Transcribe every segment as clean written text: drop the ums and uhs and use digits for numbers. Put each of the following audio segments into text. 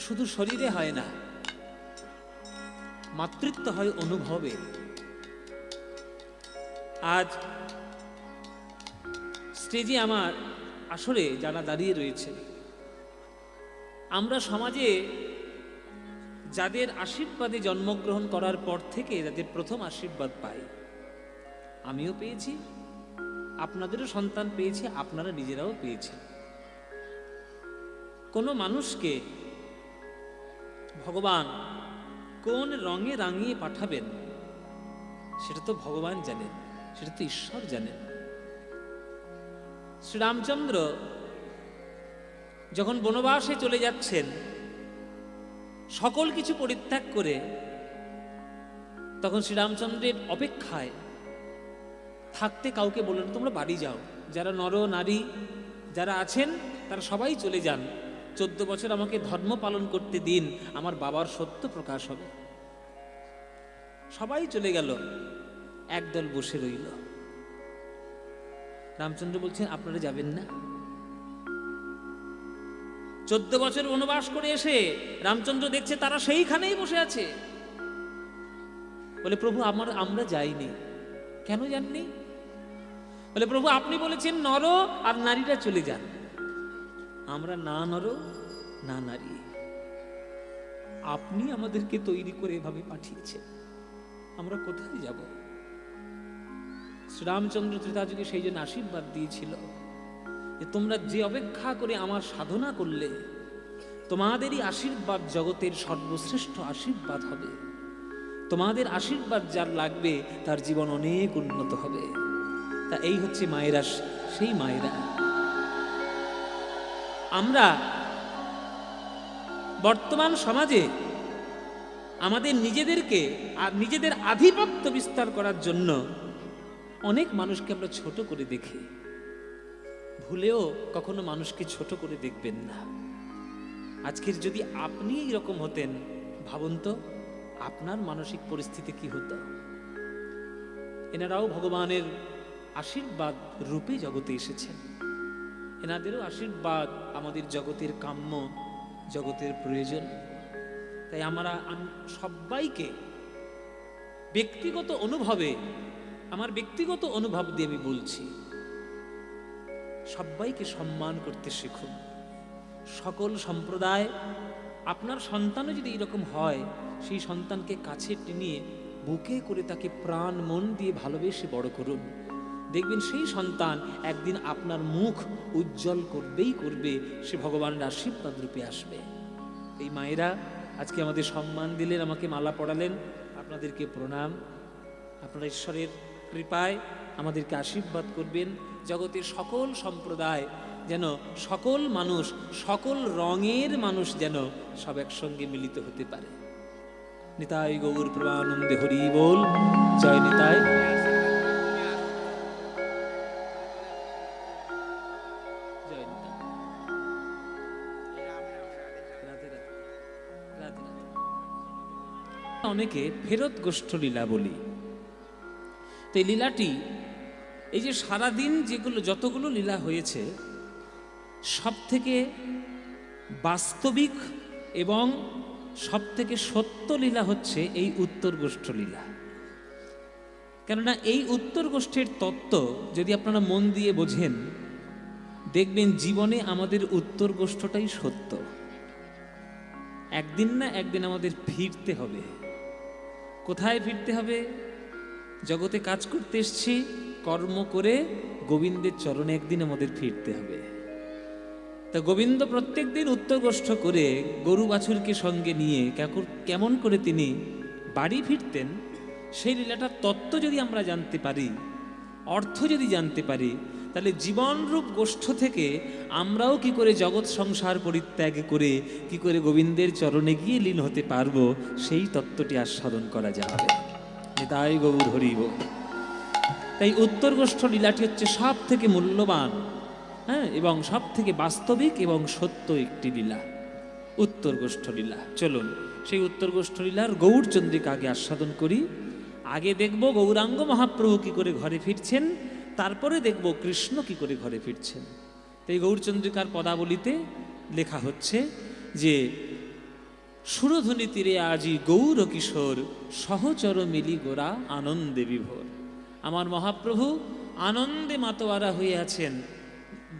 শুধু শরীরে হয় না, মাতৃত্ব হয় অনুভবে। আজ স্টেজে আমার আসরে যারা দাঁড়িয়ে রয়েছে, আমরা সমাজে যাদের আশীর্বাদে জন্মগ্রহণ করার পর থেকে যাদের প্রথম আশীর্বাদ পাই, আমিও পেয়েছি, আপনাদেরও সন্তান পেয়েছে, আপনারা নিজেরাও পেয়েছেন। কোনো মানুষকে ভগবান কোন রঙে রাঙিয়ে পাঠাবেন সেটা তো ভগবান জানেন, সেটা তো ঈশ্বর জানেন। শ্রীরামচন্দ্র যখন বনবাসে চলে যাচ্ছেন, সকল কিছু পরিত্যাগ করে, তখন শ্রীরামচন্দ্রের অপেক্ষায় থাকতে কাউকে বললেন তোমরা বাড়ি যাও, যারা নর নারী যারা আছেন তারা সবাই চলে যান, 14 বছর আমাকে ধর্ম পালন করতে দিন, আমার বাবার সত্য প্রকাশ হবে। সবাই চলে গেল, একদল বসে রইল। রামচন্দ্র বলছেন আপনারা যাবেন না? 14 বছর বনবাস করে এসে রামচন্দ্র দেখছে তারা সেইখানেই বসে আছে। বলে প্রভু আমরা যাইনি। কেন যাননি? বলে প্রভু আপনি বলেছেন নর আর নারীরা চলে যান, আমরা না নর না নারী, আপনি আমাদেরকে তৈরি করে এভাবে পাঠিয়েছেন, আমরা কোথায় যাব? শ্রীরামচন্দ্র ত্রেতাযুগে সেই জন্য আশীর্বাদ দিয়েছিল যে তোমরা যে অপেক্ষা করে আমার সাধনা করলে, তোমাদেরই আশীর্বাদ জগতের সর্বশ্রেষ্ঠ আশীর্বাদ হবে। তোমাদের আশীর্বাদ যার লাগবে তার জীবন অনেক উন্নত হবে। তা এই হচ্ছে মায়েরা, সেই মায়েরা। আমরা বর্তমান সমাজে আমাদের নিজেদেরকে আর নিজেদের আধিপত্য বিস্তার করার জন্য অনেক মানুষকে আমরা ছোট করে দেখি। ভুলেও কখনো মানুষকে ছোট করে দেখবেন না। আজকের যদি আপনি এরকম হতেন, ভাবুন তো আপনার মানসিক পরিস্থিতি কি হতো। এনারাও ভগবানের আশীর্বাদ রূপে জগতে এসেছেন, এনাদেরও আশীর্বাদ আমাদের জগতের কাম্য, জগতের প্রয়োজন। তাই আমরা সবাইকে ব্যক্তিগত অনুভবে, আমার ব্যক্তিগত অনুভব দিয়ে আমি বলছি, সবাইকে সম্মান করতে শিখুন। সকল সম্প্রদায়, আপনার সন্তানও যদি এরকম হয়, সেই সন্তানকে কাছে টেনে বুকে করে তাকে প্রাণ মন দিয়ে ভালোবেসে বড় করুন। দেখবেন সেই সন্তান একদিন আপনার মুখ উজ্জ্বল করবেই করবে, সে ভগবানের আশীর্বাদ রূপে আসবে। এই মায়েরা আজকে আমাদের সম্মান দিলেন, আমাকে মালা পড়ালেন, আপনাদেরকে প্রণাম। আপনারা ঈশ্বরের কৃপায় আমাদেরকে আশীর্বাদ করবেন। জগতের সকল সম্প্রদায় যেন, সকল মানুষ, সকল রঙের মানুষ যেন সব একসঙ্গে মিলিত হতে পারে। নিতাই গৌর প্রেমানন্দে হরি বল। জয় নিতাই। জয় নিতাই। রাধে রাধে। রাধে রাধে। অনেকে ফেরত গোষ্ঠ লীলা বলি। তো এই লীলাটি, এই যে সারাদিন যেগুলো যতগুলো লীলা হয়েছে, সব থেকে বাস্তবিক এবং সব থেকে সত্য লীলা হচ্ছে এই উত্তর গোষ্ঠ লীলা। কেননা এই উত্তর গোষ্ঠীর তত্ত্ব যদি আপনারা মন দিয়ে বোঝেন, দেখবেন জীবনে আমাদের উত্তর গোষ্ঠটাই সত্য। একদিন না একদিন আমাদের ফিরতে হবে। কোথায় ফিরতে হবে? জগতে কাজ করতে এসছি, কর্ম করে গোবিন্দের চরণে একদিন আমাদের ফিরতে হবে। তা গোবিন্দ প্রত্যেক দিন উত্তর গোষ্ঠ করে গরু বাছুরকে সঙ্গে নিয়ে কেমন করে তিনি বাড়ি ফিরতেন, সেই লীলাটার তত্ত্ব যদি আমরা জানতে পারি, অর্থ যদি জানতে পারি, তাহলে জীবনরূপ গোষ্ঠ থেকে আমরাও কি করে জগৎ সংসার পরিত্যাগ করে কি করে গোবিন্দের চরণে গিয়ে লীন হতে পারবো, সেই তত্ত্বটি আস্বাদন করা যাবে। নিতাই গৌর হরি বল। তাই উত্তর গোষ্ঠ লীলাটি হচ্ছে সব থেকে মূল্যবান, এবং সব থেকে বাস্তবিক এবং সত্য একটি লীলা, উত্তর গোষ্ঠ লীলা। চলুন সেই উত্তর গোষ্ঠ লীলার গৌরচন্দ্রিকা আগে আস্বাদন করি। আগে দেখব গৌরাঙ্গ মহাপ্রভু কি করে ঘরে ফিরছেন, তারপরে দেখব কৃষ্ণ কি করে ঘরে ফিরছেন। এই গৌরচন্দ্রিকার পদাবলিতে লেখা হচ্ছে যে সুরধ্বনি তীরে আজি গৌর কিশোর, সহচর মিলি গোরা আনন্দে বিভোর। আমার মহাপ্রভু আনন্দে মাতোয়ারা হয়ে আছেন,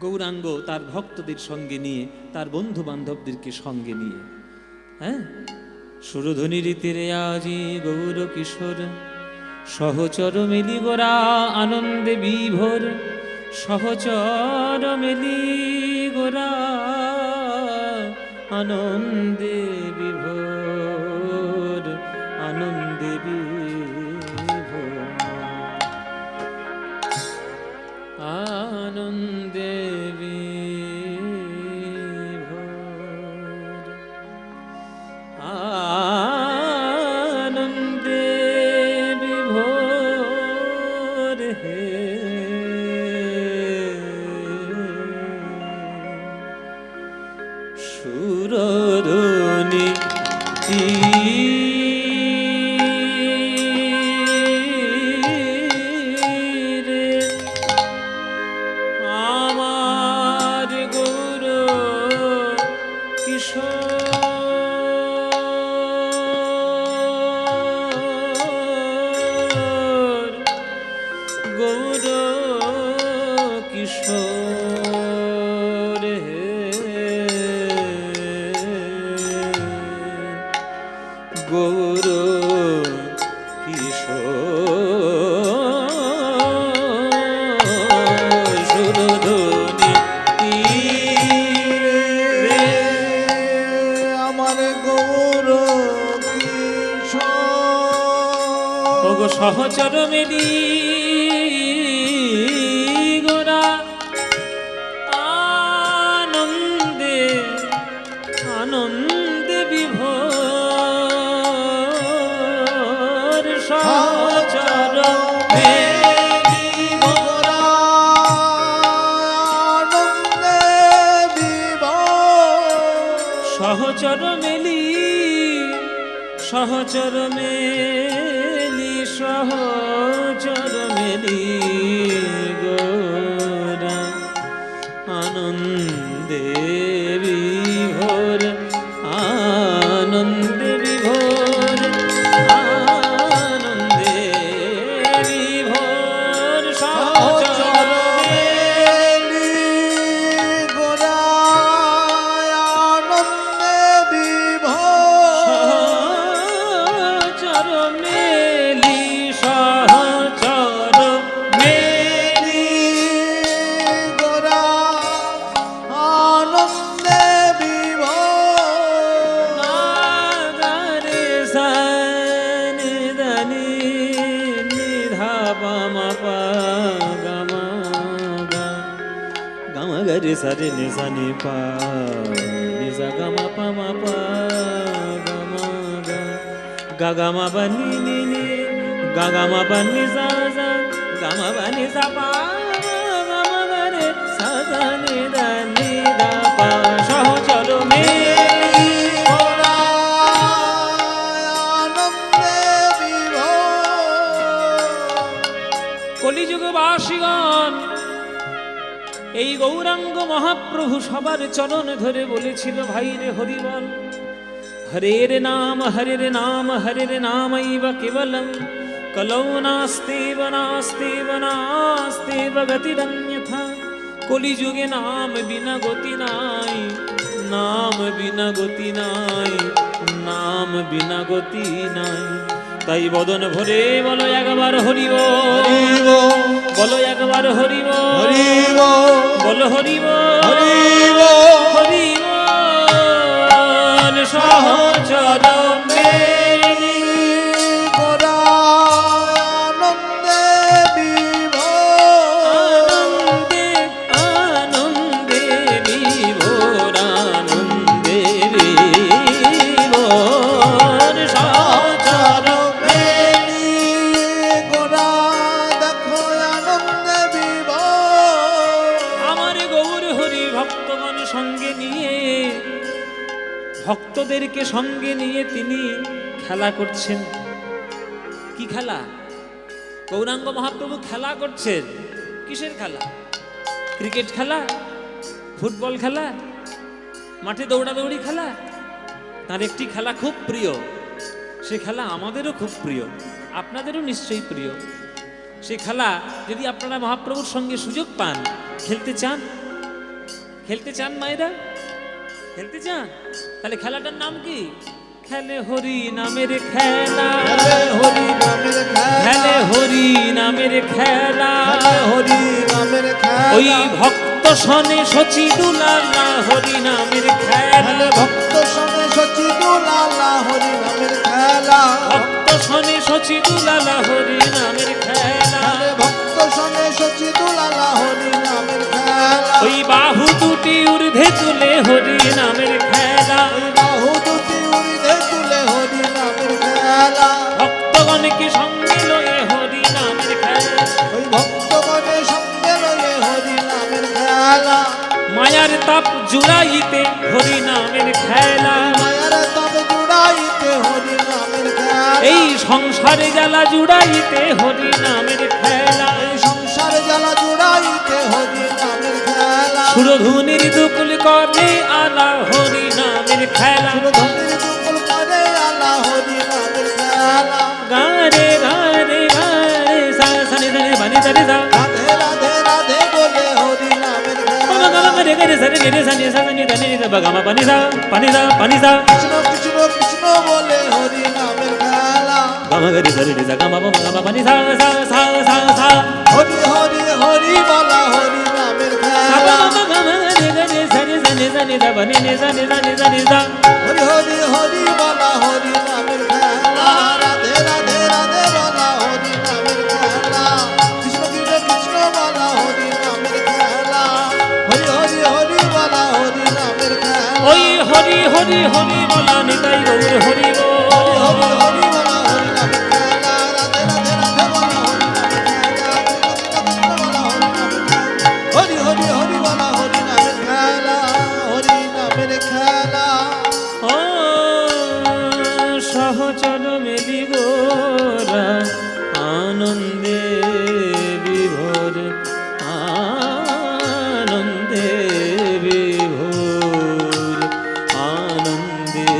গৌরাঙ্গ তার ভক্তদের সঙ্গে নিয়ে, তার বন্ধু বান্ধবদেরকে সঙ্গে নিয়ে। হ্যাঁ, সুরধ্বনির তীরে আজি গৌর কিশোর, সহচর মিলি গোরা আনন্দে বিভোর। সহচর মিলি গোরা আনন্দে বিভোর, আনন্দে বিভোর, আনন্দে বিভোর, আনন্দে বিভোর। হে সুরধ্বনি তীরে আমার গৌর কিশোর, গৌর কিশোর। গৌর কিশোর, সুরধ্বনি তীরে আমার গৌর কিশোর। ওগো সহচর মিলি গোরা আনন্দে, আনন্দে বিভোর। সহচর মিলি গোরা আনন্দে বিভোর। সহচর মেলি, সহচর মেলি, সহচর মেলি গোরা আনন্দে বিভোর, আনন্দে বিভোর, আনন্দে বিভোর। সহচর মেলি গোরা আনন্দে বিভোর। সহচর মেলি, সহচর মেলি গোরা আনন্দে বিভোর। নাগারে সানি দানি নিধা পামা পা গামা গা, গামা গারে সারে নিসানি পা নিসা গামা পামা পা গামা গা, গা গামা বানি নি নি, গা গামা বানি সা সা, গামা বানি সা পা গামা গারে সা সা নি দা নি দা পা। সহচর মেলি গোরা আনন্দে বিভোর। কলিযুগবাসীগণ, এই গৌরাঙ্গ মহাপ্রভু সবার চরণ ধরে বলেছিল, ভাই রে হরিবল, হরের নাম হরের নাম হরের নামৈব কেবলম, কলৌ নাস্তেব নাস্তেব নাস্তেব গতিরন্যথা। কলিযুগে নাম বিনা গতি নাই, নাম বিনা গতি নাই, নাম বিনা গতি নাই। তাই বদন ভরে বলো একবার হরিব, হরিব বলো একবার হরিব, হরিব বলো হরিব, হরিব হরিব। সহচর মেলি গোরা আনন্দে বিভোর। আনন্দে, আনন্দে বিভোর, আনন্দে বিভোর। সহচর মেলি গোরা দেখো আনন্দে বিভোর। আমার গৌর হরি ভক্তগণ সঙ্গে নিয়ে, ভক্তদেরকে সঙ্গে নিয়ে তিনি খেলা করছেন। কি খেলা? গৌরাঙ্গ মহাপ্রভু খেলা করছেন। কিসের খেলা? ক্রিকেট খেলা, ফুটবল খেলা, মাঠে দৌড়াদৌড়ি খেলা? তার একটি খেলা খুব প্রিয়, সে খেলা আমাদেরও খুব প্রিয়, আপনাদেরও নিশ্চয়ই প্রিয়। সে খেলা যদি আপনারা মহাপ্রভুর সঙ্গে সুযোগ পান, খেলতে চান, খেলতে চান মায়েরা, খেলতে চান, তাহলে খেলাটার নাম কি? খেলে হরি নামের খেলা, হরি নামের খেলে হরি নামের খেলা, হরি নামের ওই ভক্ত সনে সচি দুলালা হরি নামের খেলা, ভক্ত সনে সচি দুলালা হরি নামের খেলা, ভক্ত সনে সচি দুলালা হরি নামের খেলা, ভক্ত সনে সচি দুলালা হরি নামের খেলা, ওই বাহু দুটি ঊর্ধ্বে তুলে হরি নামের খেলা, বাহু দুটি উর্ধে তুলে হরি নামের খেলা, ভক্তগণকে সঙ্গে লয়ে হরি নামের খেলা, ওই ভক্তগণের সঙ্গে রয়ে হরি নামের খেলা, মায়ার তাপ জুড়াইতে হরি নামের খেলা, মায়ার তব জুড়াইতে হরি নামের খেলা, এই সংসারে জ্বালা জুড়াইতে হরি নামের খেলা, এই সংসার জ্বালা জুড়াইতে হরি নামের খেলা, সুরধুনির দুকুল করে আলা হরি নামের খেলা, সুরধনির দুকুল করে আলা হরি নামের খেলা, গারে গারে গারে সা সানি সানি বানি সানি সা, রাধে রাধে রাধে বলে হরি নামের বাবা খেলা, গামা গারে গারে সানি গারে সানি সা সানি দানি সা বাগামা পানি সা পানি সা পানি সা, কৃষ্ণ কৃষ্ণ কৃষ্ণ বলে হরি নামের খেলা, গামা গারে সানি সা গামা বাবা গামা পানি সা সা সা সা সা, হরি হরি হরি বলা হরি নামের সা খেলা, বাবা গামা গারে গারে সানি সানি সানি সা বানি নে সানি সানি সানি সা, হরি হরি হরি বলা হরি নামের খেলা, রাধে রাধে রাধে বলা হরি নামের খেলা, কৃষ্ণ কৃষ্ণ কৃষ্ণ বলা হরি নামের খেলা, হরি হরি হরি বলা হরি নামের খেলা, ওই হরি হরি হরি বলা নিতাই গৌর হরি গো, হরি হরি বলা হরি নামের খেলা, রাধে রাধে রাধে বলা হরি নামের খেলা, হরি হরি হরি বলা হরি নামের খেলা, হরি নামের খেলা, ও সহচর মেলি গোরা আনন্দে বিভোর, আনন্দে বিভোর, আনন্দে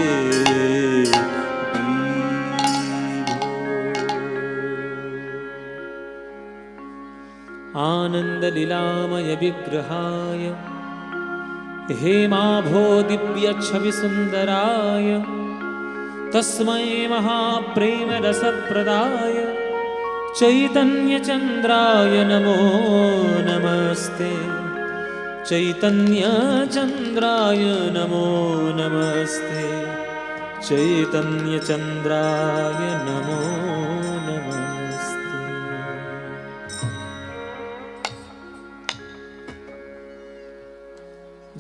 आनंद लीलामय विग्रहाय हेमाभो दिव्य छवि सुंदराय तस्मै महाप्रेम रसप्रदाय चैतन्य चंद्राय नमो नमस्ते, चैतन्य चंद्राय नमो नमस्ते, चैतन्य चंद्राय नमो नमस्ते।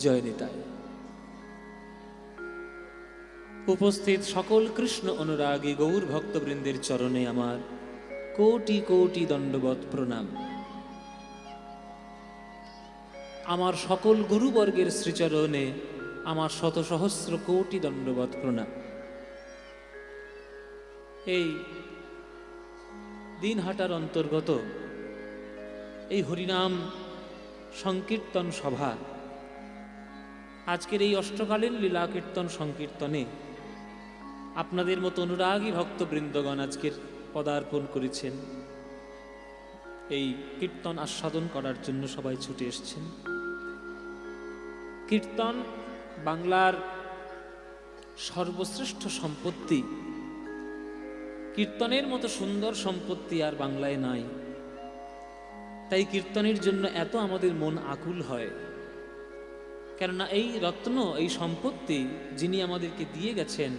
জয় নিতাই। উপস্থিত সকল কৃষ্ণ অনুরাগী গৌর ভক্তবৃন্দের চরণে আমার কোটি কোটি দণ্ডবৎ প্রণাম। আমার সকল গুরুবর্গের শ্রীচরণে আমার শত সহস্র কোটি দণ্ডবৎ প্রণাম। এই দিনহাটার অন্তর্গত এই হরিনাম সংকীর্তন সভা, আজকের এই অষ্টকালীন লীলা কীর্তন সংকীর্তনে আপনাদের মতো অনুরাগী ভক্তবৃন্দগণ আজকের পদার্পণ করেছেন। এই কীর্তন আস্বাদন করার জন্য সবাই ছুটে এসেছেন। কীর্তন বাংলার সর্বশ্রেষ্ঠ সম্পত্তি। কীর্তনের মতো সুন্দর সম্পত্তি আর বাংলায় নাই। তাই কীর্তনের জন্য এত আমাদের মন আকুল হয়, কেননা এই রত্ন, এই সম্পত্তি যিনি আমাদেরকে দিয়ে গেছেন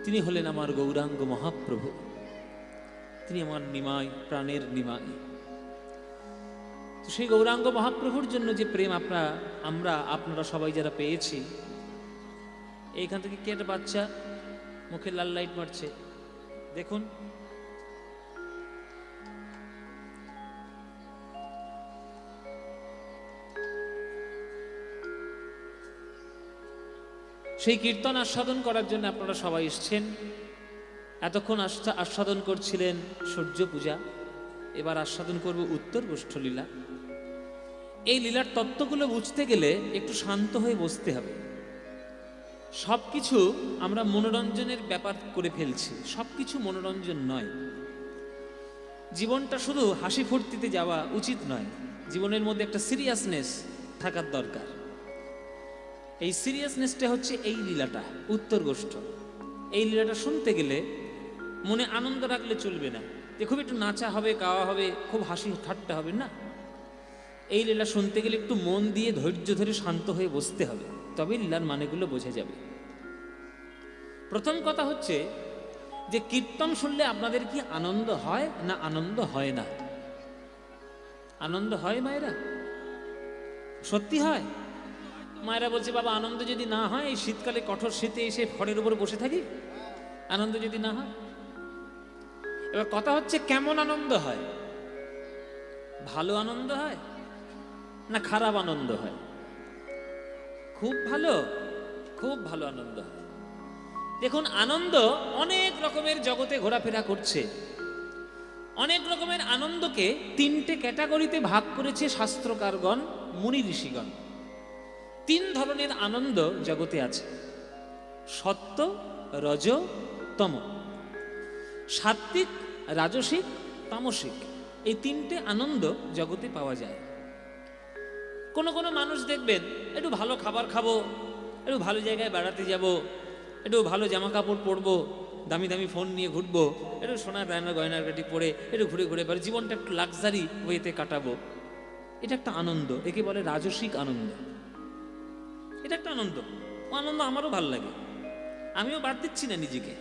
তিনি হলেন আমার গৌরাঙ্গ মহাপ্রভু। তিনি আমার নিমাই, প্রাণের নিমাই। তো সেই গৌরাঙ্গ মহাপ্রভুর জন্য যে প্রেম আপনারা সবাই যারা পেয়েছি, এইখান থেকে কে একটা বাচ্চা মুখে লাল লাইট মারছে, দেখুন। সেই কীর্তন আস্বাদন করার জন্য আপনারা সবাই এসছেন। এতক্ষণ আস্বাদন করছিলেন সূর্য পূজা, এবার আস্বাদন করব উত্তর গোষ্ঠ লীলা। এই লীলার তত্ত্বগুলো বুঝতে গেলে একটু শান্ত হয়ে বসতে হবে। সব কিছু আমরা মনোরঞ্জনের ব্যাপার করে ফেলছি, সব কিছু মনোরঞ্জন নয়। জীবনটা শুধু হাসি ফুর্তিতে যাওয়া উচিত নয়, জীবনের মধ্যে একটা সিরিয়াসনেস থাকার দরকার। এই সিরিয়াসনেসটা হচ্ছে এই লীলাটা, উত্তরগোষ্ঠ। এই লীলাটা শুনতে গেলে মনে আনন্দ রাখলে চলবে না, যে খুব একটু নাচা হবে, গাওয়া হবে, খুব হাসি ঠাট্টা হবে না। এই লীলা শুনতে গেলে একটু মন দিয়ে ধৈর্য ধরে শান্ত হয়ে বসতে হবে, তবে লীলার মানেগুলো বোঝা যাবে। প্রথম কথা হচ্ছে যে কীর্তন শুনলে আপনাদের কি আনন্দ হয় না আনন্দ হয় না? আনন্দ হয় মায়েরা? সত্যি হয়? মায়েরা বলছে বাবা আনন্দ যদি না হয়, এই শীতকালে কঠোর শীতে এসে খড়ের উপর বসে থাকি, আনন্দ যদি না হয়। এবার কথা হচ্ছে কেমন আনন্দ হয়? ভালো আনন্দ হয় না খারাপ আনন্দ হয়? খুব ভালো, খুব ভালো আনন্দ হয়। দেখুন, আনন্দ অনেক রকমের জগতে ঘোরাফেরা করছে। অনেক রকমের আনন্দকে তিনটে ক্যাটাগরিতে ভাগ করেছে শাস্ত্রকারগণ, মুনি ঋষিগণ। তিন ধরনের আনন্দ জগতে আছে: সত্য, রজ, তম। সাত্ত্বিক, রাজসিক, তামসিক, এই তিনটে আনন্দ জগতে পাওয়া যায়। কোনো কোনো মানুষ দেখবেন একটু ভালো খাবার খাবো, একটু ভালো জায়গায় বেড়াতে যাব, একটু ভালো জামা কাপড় পরবো, দামি দামি ফোন নিয়ে ঘুরবো, একটু সোনার গয়নার গাটি পরে একটু ঘুরে ঘুরে বেড়াবো, জীবনটা একটু লাক্সারি ওয়েতে কাটাবো। এটা একটা আনন্দ, একে বলে রাজসিক আনন্দ। এটা একটা আনন্দ, ও আনন্দ আমারও ভালো লাগে, আমিও বাদ দিচ্ছি না নিজেকে,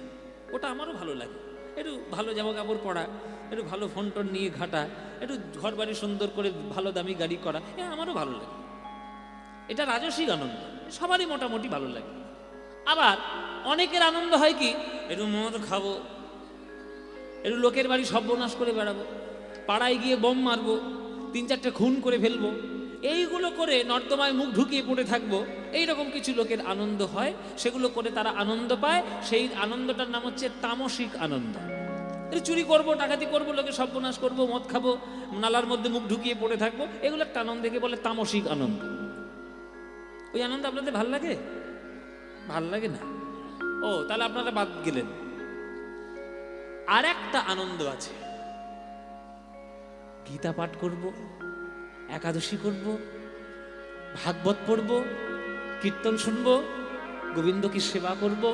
ওটা আমারও ভালো লাগে। একটু ভালো জামা কাপড় পরা, একটু ভালো ফোন টোন নিয়ে ঘাটা, একটু ঘর বাড়ি সুন্দর করে ভালো দামি গাড়ি করা, আমারও ভালো লাগে। এটা রাজসিক আনন্দ, সবারই মোটামুটি ভালো লাগে। আবার অনেকের আনন্দ হয় কি, একটু মদ খাবো, একটু লোকের বাড়ি সর্বনাশ করে বেড়াবো, পাড়ায় গিয়ে বোম মারবো, 3-4টে খুন করে ফেলবো, এইগুলো করে নর্দমায় মুখ ঢুকিয়ে পড়ে থাকবো। এইরকম কিছু লোকের আনন্দ হয়, সেগুলো করে তারা আনন্দ পায়। সেই আনন্দটার নাম হচ্ছে তামসিক আনন্দ। চুরি করবো, ডাকাতি করবো, লোকে সর্বনাশ করবো, মদ খাবো, নালার মধ্যে মুখ ঢুকিয়ে পড়ে থাকবো, এগুলো একটা আনন্দকে বলে তামসিক আনন্দ। ওই আনন্দ আপনাদের ভাল লাগে? ভাল লাগে না? ও, তাহলে আপনারা বাদ গেলেন। আর একটা আনন্দ আছে, গীতা পাঠ করব, একাদশী করব, ভাগবত পড়ব, কীর্তন শুনব, গোবিন্দকে সেবা করব,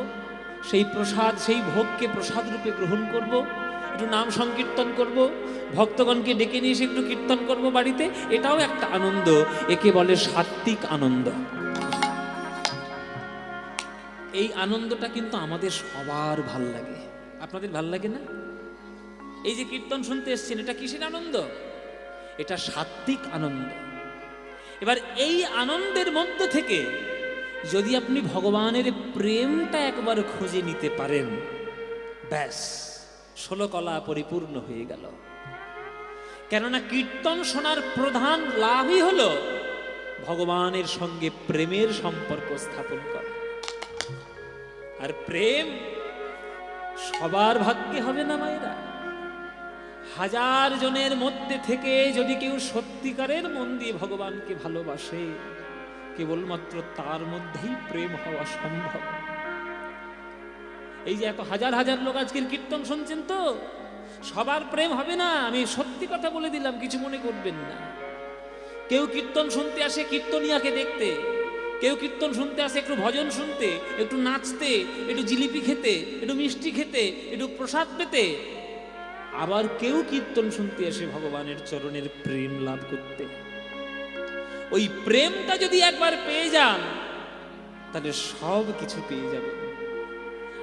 সেই প্রসাদ, সেই ভোগকে প্রসাদ রূপে গ্রহণ করব, একটু নাম সংকীর্তন করব, ভক্তগণকে ডেকে নিয়ে এসে একটু কীর্তন করব বাড়িতে, এটাও একটা আনন্দ। একে বলে সাত্ত্বিক আনন্দ। এই আনন্দটা কিন্তু আমাদের সবার ভাল লাগে। আপনাদের ভাল লাগে না? এই যে কীর্তন শুনতে এসছেন, এটা কিসের আনন্দ? এটা সাত্ত্বিক আনন্দ। এবার এই আনন্দের মধ্য থেকে যদি আপনি ভগবানের প্রেমটা একবার খুঁজে নিতে পারেন, ব্যাস 16 কলা পরিপূর্ণ হয়ে গেল। কেননা কীর্তন শোনার প্রধান লাভই হলো ভগবানের সঙ্গে প্রেমের সম্পর্ক স্থাপন করা। আর প্রেম সবার ভাগ্যে হবে না মায়েরা। 1000 জনের মধ্যে থেকে যদি কেউ সত্যিকারের মন দিয়ে ভগবানকে ভালোবাসে, কেবলমাত্র তার মধ্যেই প্রেম হওয়া সম্ভব। এই যে এত হাজার হাজার লোক আজকের কীর্তন শুনছেন, তো সবার প্রেম হবে না, আমি সত্যি কথা বলে দিলাম, কিছু মনে করবেন না। কেউ কীর্তন শুনতে আসে কীর্তনিয়াকে দেখতে, কেউ কীর্তন শুনতে আসে একটু ভজন শুনতে, একটু নাচতে, একটু জিলিপি খেতে, একটু মিষ্টি খেতে, একটু প্রসাদ পেতে। আবার কেউ কীর্তন শুনতে আসে ভগবানের চরণের প্রেম লাভ করতে। ওই প্রেমটা যদি একবার পেয়ে যান, তাহলে সব কিছু পেয়ে যাবেন।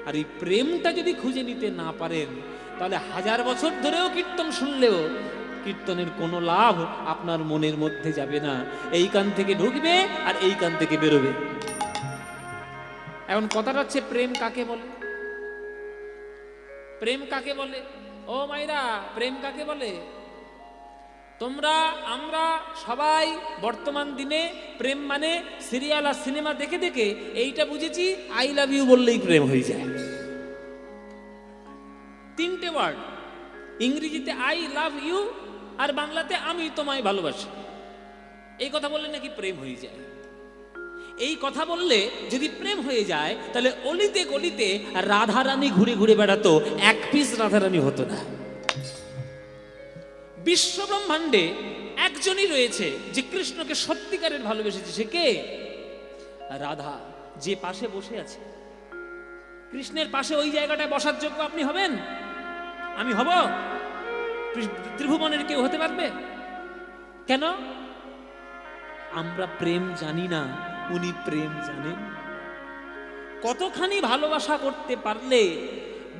আর এই প্রেমটা যদি খুঁজে নিতে না পারেন, তাহলে 1000 বছর ধরেও কীর্তন শুনলেও কীর্তনের কোনো লাভ আপনার মনের মধ্যে যাবে না। এই কান থেকে ঢুকবে আর এই কান থেকে বেরোবে। এখন কথাটা হচ্ছে, প্রেম কাকে বলে? প্রেম কাকে বলে? ও মাইরা, প্রেম কাকে বলে? তোমরা, আমরা সবাই বর্তমান দিনে প্রেম মানে সিরিয়াল আর সিনেমা দেখে দেখে এইটা বুঝেছি, আই লাভ ইউ বললেই প্রেম হয়ে যায়। 3টে ওয়ার্ড, ইংরেজিতে আই লাভ ইউ আর বাংলাতে আমি তোমায় ভালোবাসি। এই কথা বললে নাকি প্রেম হয়ে যায়। এই কথা বললে যদি প্রেম হয়ে যায় তাহলে অলিতে গলিতে রাধারানী ঘুরে ঘুরে বেড়াতো, এক পিস রাধারানী হতো না। বিশ্ব ব্রহ্মাণ্ডে একজনই রয়েছে যে কৃষ্ণকে সত্যিকারের ভালোবেসেছে, সে কে? রাধা। যে পাশে বসে আছে, কৃষ্ণের পাশে ওই জায়গাটায় বসার যোগ্য আপনি হবেন? আমি হব? ত্রিভুবনের কেউ হতে পারবে? কেন? আমরা প্রেম জানি না, উনি প্রেম জানেন। কতখানি ভালোবাসা করতে পারলে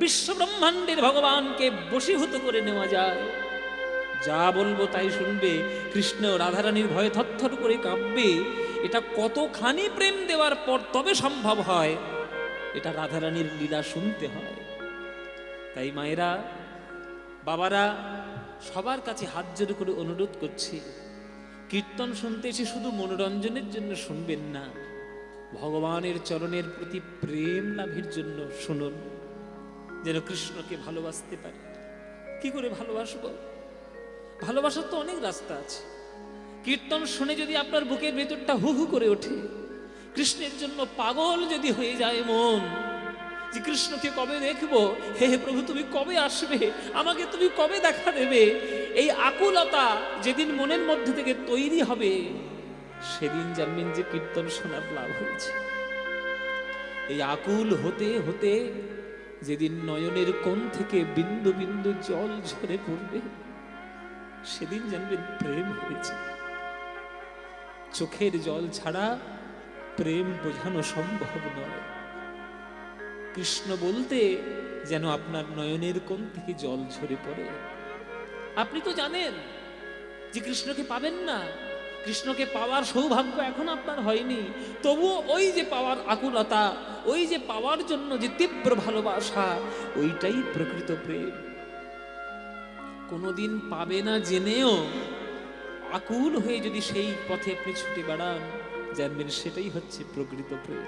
বিশ্ব ব্রহ্মাণ্ডের ভগবানকে বশীভূত করে নেওয়া যায়। যা বলবো তাই শুনবে, কৃষ্ণ রাধারানীর ভয়ে থরথর করে কাঁপবে। এটা কতখানি প্রেম দেওয়ার পর তবে সম্ভব হয়, এটা রাধারানীর লীলা শুনতে হয়। তাই মায়েরা, বাবারা, সবার কাছে হাত জোড় করে অনুরোধ করছি, কীর্তন শুনতে এসে শুধু মনোরঞ্জনের জন্য শুনবেন না, ভগবানের চরণের প্রতি প্রেম লাভের জন্য শুনুন, যেন কৃষ্ণকে ভালোবাসতে পারি। কি করে ভালোবাসবো? ভালোবাসার তো অনেক রাস্তা আছে। কীর্তন শুনে যদি আপনার বুকের ভেতরটা হু হু করে ওঠে, কৃষ্ণের জন্য পাগল যদি হয়ে যায় মন, যে কৃষ্ণকে কবে দেখবো, হে প্রভু তুমি কবে আসবে, আমাকে তুমি কবে দেখা দেবে, এই আকুলতা যেদিন মনের মধ্যে থেকে তৈরি হবে, সেদিন জানবেন যে কীর্তন শোনার লাভ হয়েছে। এই আকুল হতে হতে যেদিন নয়নের কোণ থেকে বিন্দু বিন্দু জল ঝরে পড়বে, সেদিন জানবেন প্রেম হয়েছে। চোখের জল ছাড়া প্রেম বোঝানো সম্ভব নয়। কৃষ্ণ বলতে যেন আপনার নয়নের কোণ থেকে জল ঝরে পড়ে। আপনি তো জানেন যে কৃষ্ণকে পাবেন না, কৃষ্ণকে পাওয়ার সৌভাগ্য এখন আপনার হয়নি, তবুও ওই যে পাওয়ার আকুলতা, ওই যে পাওয়ার জন্য যে তীব্র ভালোবাসা, ওইটাই প্রকৃত প্রেম। কোনোদিন পাবে না জেনেও আকুল হয়ে যদি সেই পথে আপনি ছুটে বেড়ান, জানবেন সেটাই হচ্ছে প্রকৃত প্রেম।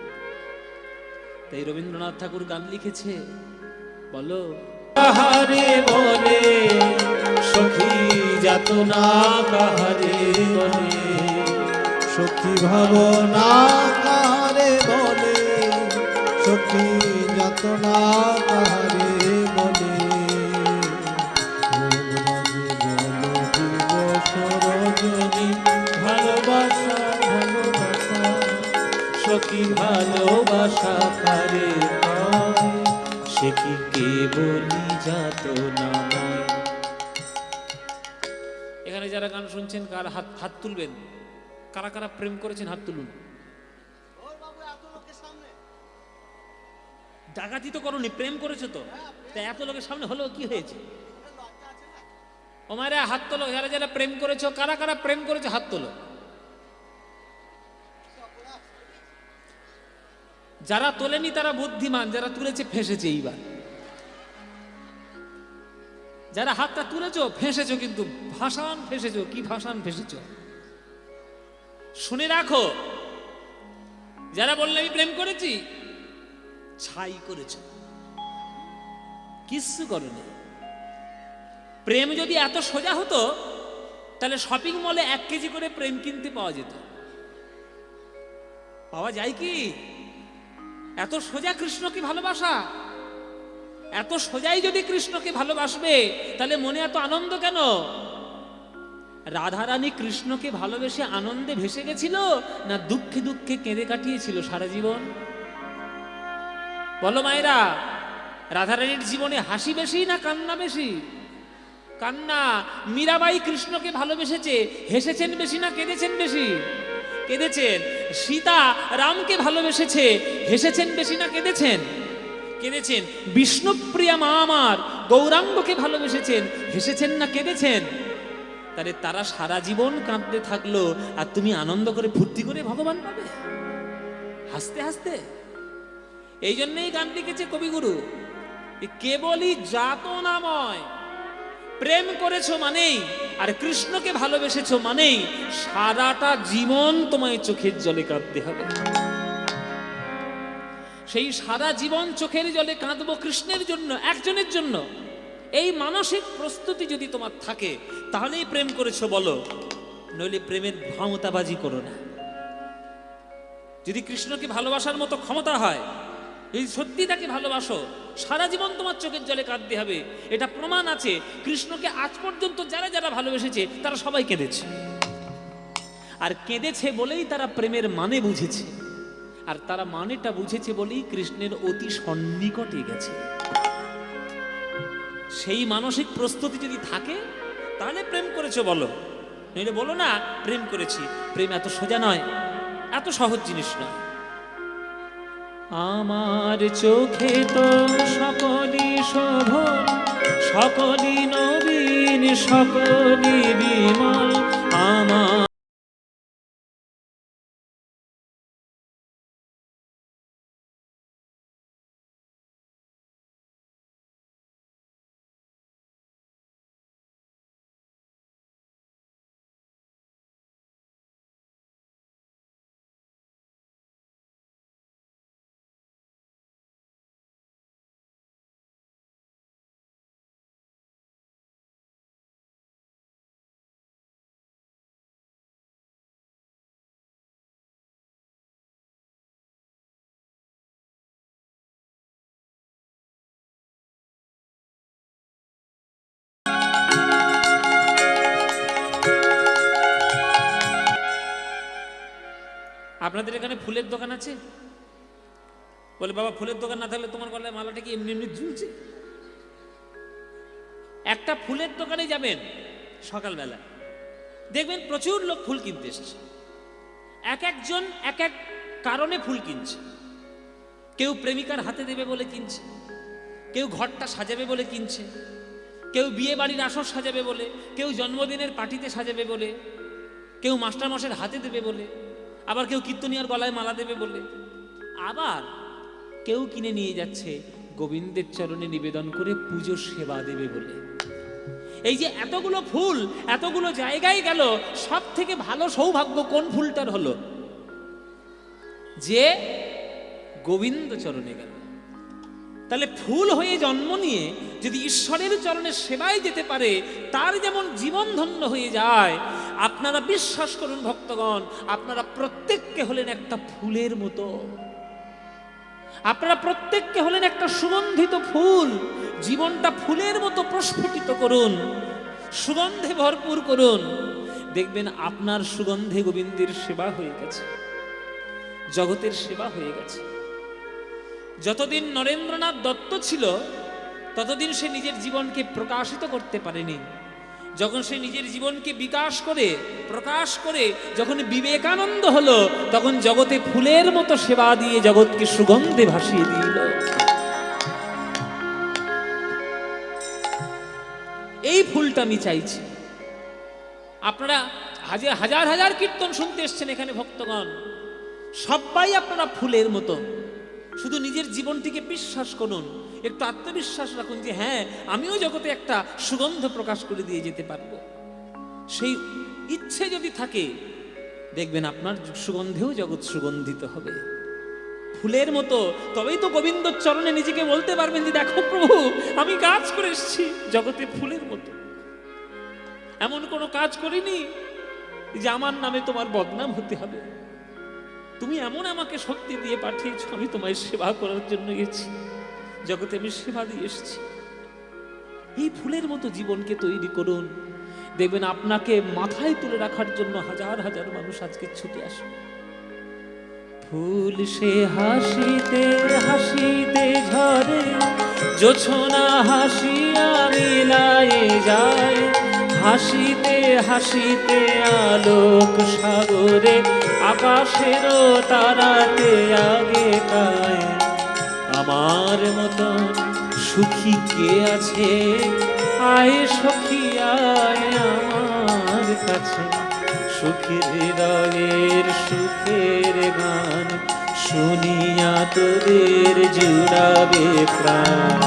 তাই রবীন্দ্রনাথ ঠাকুর গান লিখেছে, বলো কাহারে বলে সখী যাতনা, কাহারে বলে সখী ভাবনা, কাহারে বলে সখী যাতনা, কাহারে বলে সরজনী ভালোবাসা, ভালোবাসা সখী ভালোবাসা কারে পায়, সে কি কেবলই যাতনা। এখানে যারা গান শুনছেন, কার হাত হাত তুলবেন, কারা কারা প্রেম করেছেন হাত তুলুন। ডাকাতি তো করনি, প্রেম করেছো তো, তা এত লোকের সামনে হলো কি হয়েছে? ও মায়েরা হাত তোলো, যারা যারা প্রেম করেছো, কারা কারা প্রেম করেছো হাত তোলো। যারা তোলেনি তারা বুদ্ধিমান, যারা তুলেছে ফেঁসেছে। এইবার যারা হাতটা তুলেছো ফেঁসেছো, কিন্তু ভাষান ফেঁসেছো। কি ভাষান ফেঁসেছো শুনে রাখো। যারা বললে আমি প্রেম করেছি, ছাই করেছো, কিচ্ছু করোনি। প্রেম যদি এত সোজা হতো, তাহলে শপিং মলে 1 কেজি করে প্রেম কিনতে পাওয়া যেত। পাওয়া যায় কি? এত সোজা কৃষ্ণকে ভালোবাসা। এত সোজাই যদি কৃষ্ণকে ভালোবাসবে, তাহলে মনে এত আনন্দ কেন? রাধারানী কৃষ্ণকে ভালোবেসে আনন্দে ভেসে গেছিল, না দুঃখে দুঃখে কেঁদে কাটিয়েছিল সারা জীবন? বলো মায়েরা, রাধারানীর জীবনে হাসি বেশি না কান্না বেশি? কান্না। মীরাবাই কৃষ্ণকে ভালোবেসেছে, হেসেছেন বেশি না কেঁদেছেন বেশি? কেঁদেছেন। সীতা রামকে ভালোবেসেছে, হেসেছেন বেশি না কেঁদেছেন? কেঁদেছেন। বিষ্ণুপ্রিয়া মা আমার গৌরাঙ্গকে ভালোবেসেছেন, হেসেছেন না কেঁদেছেন? তাহলে তারা সারা জীবন কাঁদতে থাকলো, আর তুমি আনন্দ করে ফুর্তি করে ভগবান পাবে হাসতে হাসতে। এই জন্যই গান লিখেছে কবিগুরু, কেবলই যাতনাময়। প্রেম করেছো মানেই, আর কৃষ্ণকে ভালোবেসেছো মানেই সারাটা জীবন তোমায় চোখের জলে কাঁদতে হবে। সেই সারা জীবন চোখের জলে কাঁদবো কৃষ্ণের জন্য, একজনের জন্য। এই মানসিক প্রস্তুতি যদি তোমার থাকে, তাহলেই প্রেম করেছো বলো, নইলে প্রেমের ভাঁওতাবাজি করো না। যদি কৃষ্ণকে ভালোবাসার মতো ক্ষমতা হয়, এই সত্যি তাকে ভালোবাসো, সারা জীবন তোমার চোখের জলে কাঁদতে হবে। এটা প্রমাণ আছে, কৃষ্ণকে আজ পর্যন্ত যারা যারা ভালোবেসেছে তারা সবাই কেঁদেছে, আর কেঁদেছে বলেই তারা প্রেমের মানে বুঝেছে, আর তারা মানেটা বুঝেছে বলেই কৃষ্ণের অতি সন্নিকটে গেছে। সেই মানসিক প্রস্তুতি যদি থাকে তাহলে প্রেম করেছো বলো, নইলে বলো না প্রেম করেছি। প্রেম এত সোজা নয়, এত সহজ জিনিস নয়। আমার চোখে তো সকলই শোভন, সকলই নবীন, সকলই বিমল। আমার আপনাদের এখানে ফুলের দোকান আছে? বলে বাবা ফুলের দোকান না থাকলে তোমার গলায় মালাটা কি এমনি এমনি ঝুলছে? একটা ফুলের দোকানে যাবেন সকালবেলা, দেখবেন প্রচুর লোক ফুল কিনতে এসছে। এক একজন এক এক কারণে ফুল কিনছে। কেউ প্রেমিকার হাতে দেবে বলে কিনছে, কেউ ঘরটা সাজাবে বলে কিনছে, কেউ বিয়ে বাড়ির আসর সাজাবে বলে, কেউ জন্মদিনের পার্টিতে সাজাবে বলে, কেউ মাস্টারমশাইয়ের হাতে দেবে বলে, আবার কেউ কীর্তনিয়ার গলায় মালা দেবে বলে, আবার কেউ কিনে নিয়ে যাচ্ছে গোবিন্দের চরণে নিবেদন করে পুজো সেবা দেবে বলে। এই যে এতগুলো ফুল এতগুলো জায়গায় গেল, সব থেকে ভালো সৌভাগ্য কোন ফুলটার হলো? যে গোবিন্দ চরণে গেল। তাহলে ফুল হয়ে জন্ম নিয়ে যদি ঈশ্বরের চরণে সেবায় যেতে পারে, তার যেমন জীবন ধন্য হয়ে যায়। আপনারা বিশ্বাস করুন ভক্তগণ, আপনারা প্রত্যেককে হলেন একটা ফুলের মতো, আপনারা প্রত্যেককে হলেন একটা সুগন্ধিত ফুল। জীবনটা ফুলের মতো প্রস্ফুটিত করুন, সুগন্ধে ভরপুর করুন, দেখবেন আপনার সুগন্ধে গোবিন্দের সেবা হয়ে গেছে, জগতের সেবা হয়ে গেছে। যতদিন নরেন্দ্রনাথ দত্ত ছিল ততদিন সে নিজের জীবনকে প্রকাশিত করতে পারেনি। যখন সে নিজের জীবনকে বিকাশ করে প্রকাশ করে যখন বিবেকানন্দ হলো, তখন জগতে ফুলের মতো সেবা দিয়ে জগৎকে সুগন্ধে ভাসিয়ে দিল। এই ফুলটা আমি চাইছি। আপনারা হাজার হাজার কীর্তন শুনতে এসছেন এখানে ভক্তগণ, সবাই আপনারা ফুলের মতো। শুধু নিজের জীবনটিকে বিশ্বাস করুন, একটু আত্মবিশ্বাস রাখুন যে হ্যাঁ, আমিও জগতে একটা সুগন্ধ প্রকাশ করে দিয়ে যেতে পারবো। সেই ইচ্ছে যদি থাকে, দেখবেন আপনার সুগন্ধেও জগৎ সুগন্ধিত হবে ফুলের মতো। তবেই তো গোবিন্দ চরণে নিজেকে বলতে পারবেন যে দেখো প্রভু, আমি কাজ করে এসেছি জগতে ফুলের মতো। এমন কোনো কাজ করিনি যে আমার নামে তোমার বদনাম হতে হবে। তুমি এমন আমাকে শক্তি দিয়ে পাঠিয়েছ, আমি তোমায় সেবা করার জন্য গেছি, জগতে আমি সেবা দিয়ে এসেছি। এই ফুলের মতো জীবনকে তৈরি করুন, দেখবেন আপনাকে মাথায় তুলে রাখার জন্য হাজার হাজার মানুষ আজকে ছুটে আসবে। ফুল সে হাসিতে হাসিতে ঝরে, জোছনা হাসিয়া মিলায়ে যায়, হাসিতে হাসিতে আলোক সাগরে, আকাশেরও তারাতে আগে পায়। আমার মতন সুখী কে আছে, আয় সখী আয় আমার কাছে। সুখের হৃদয়ের সুখের গান শুনিয়া তোদের জুড়াবে প্রাণ।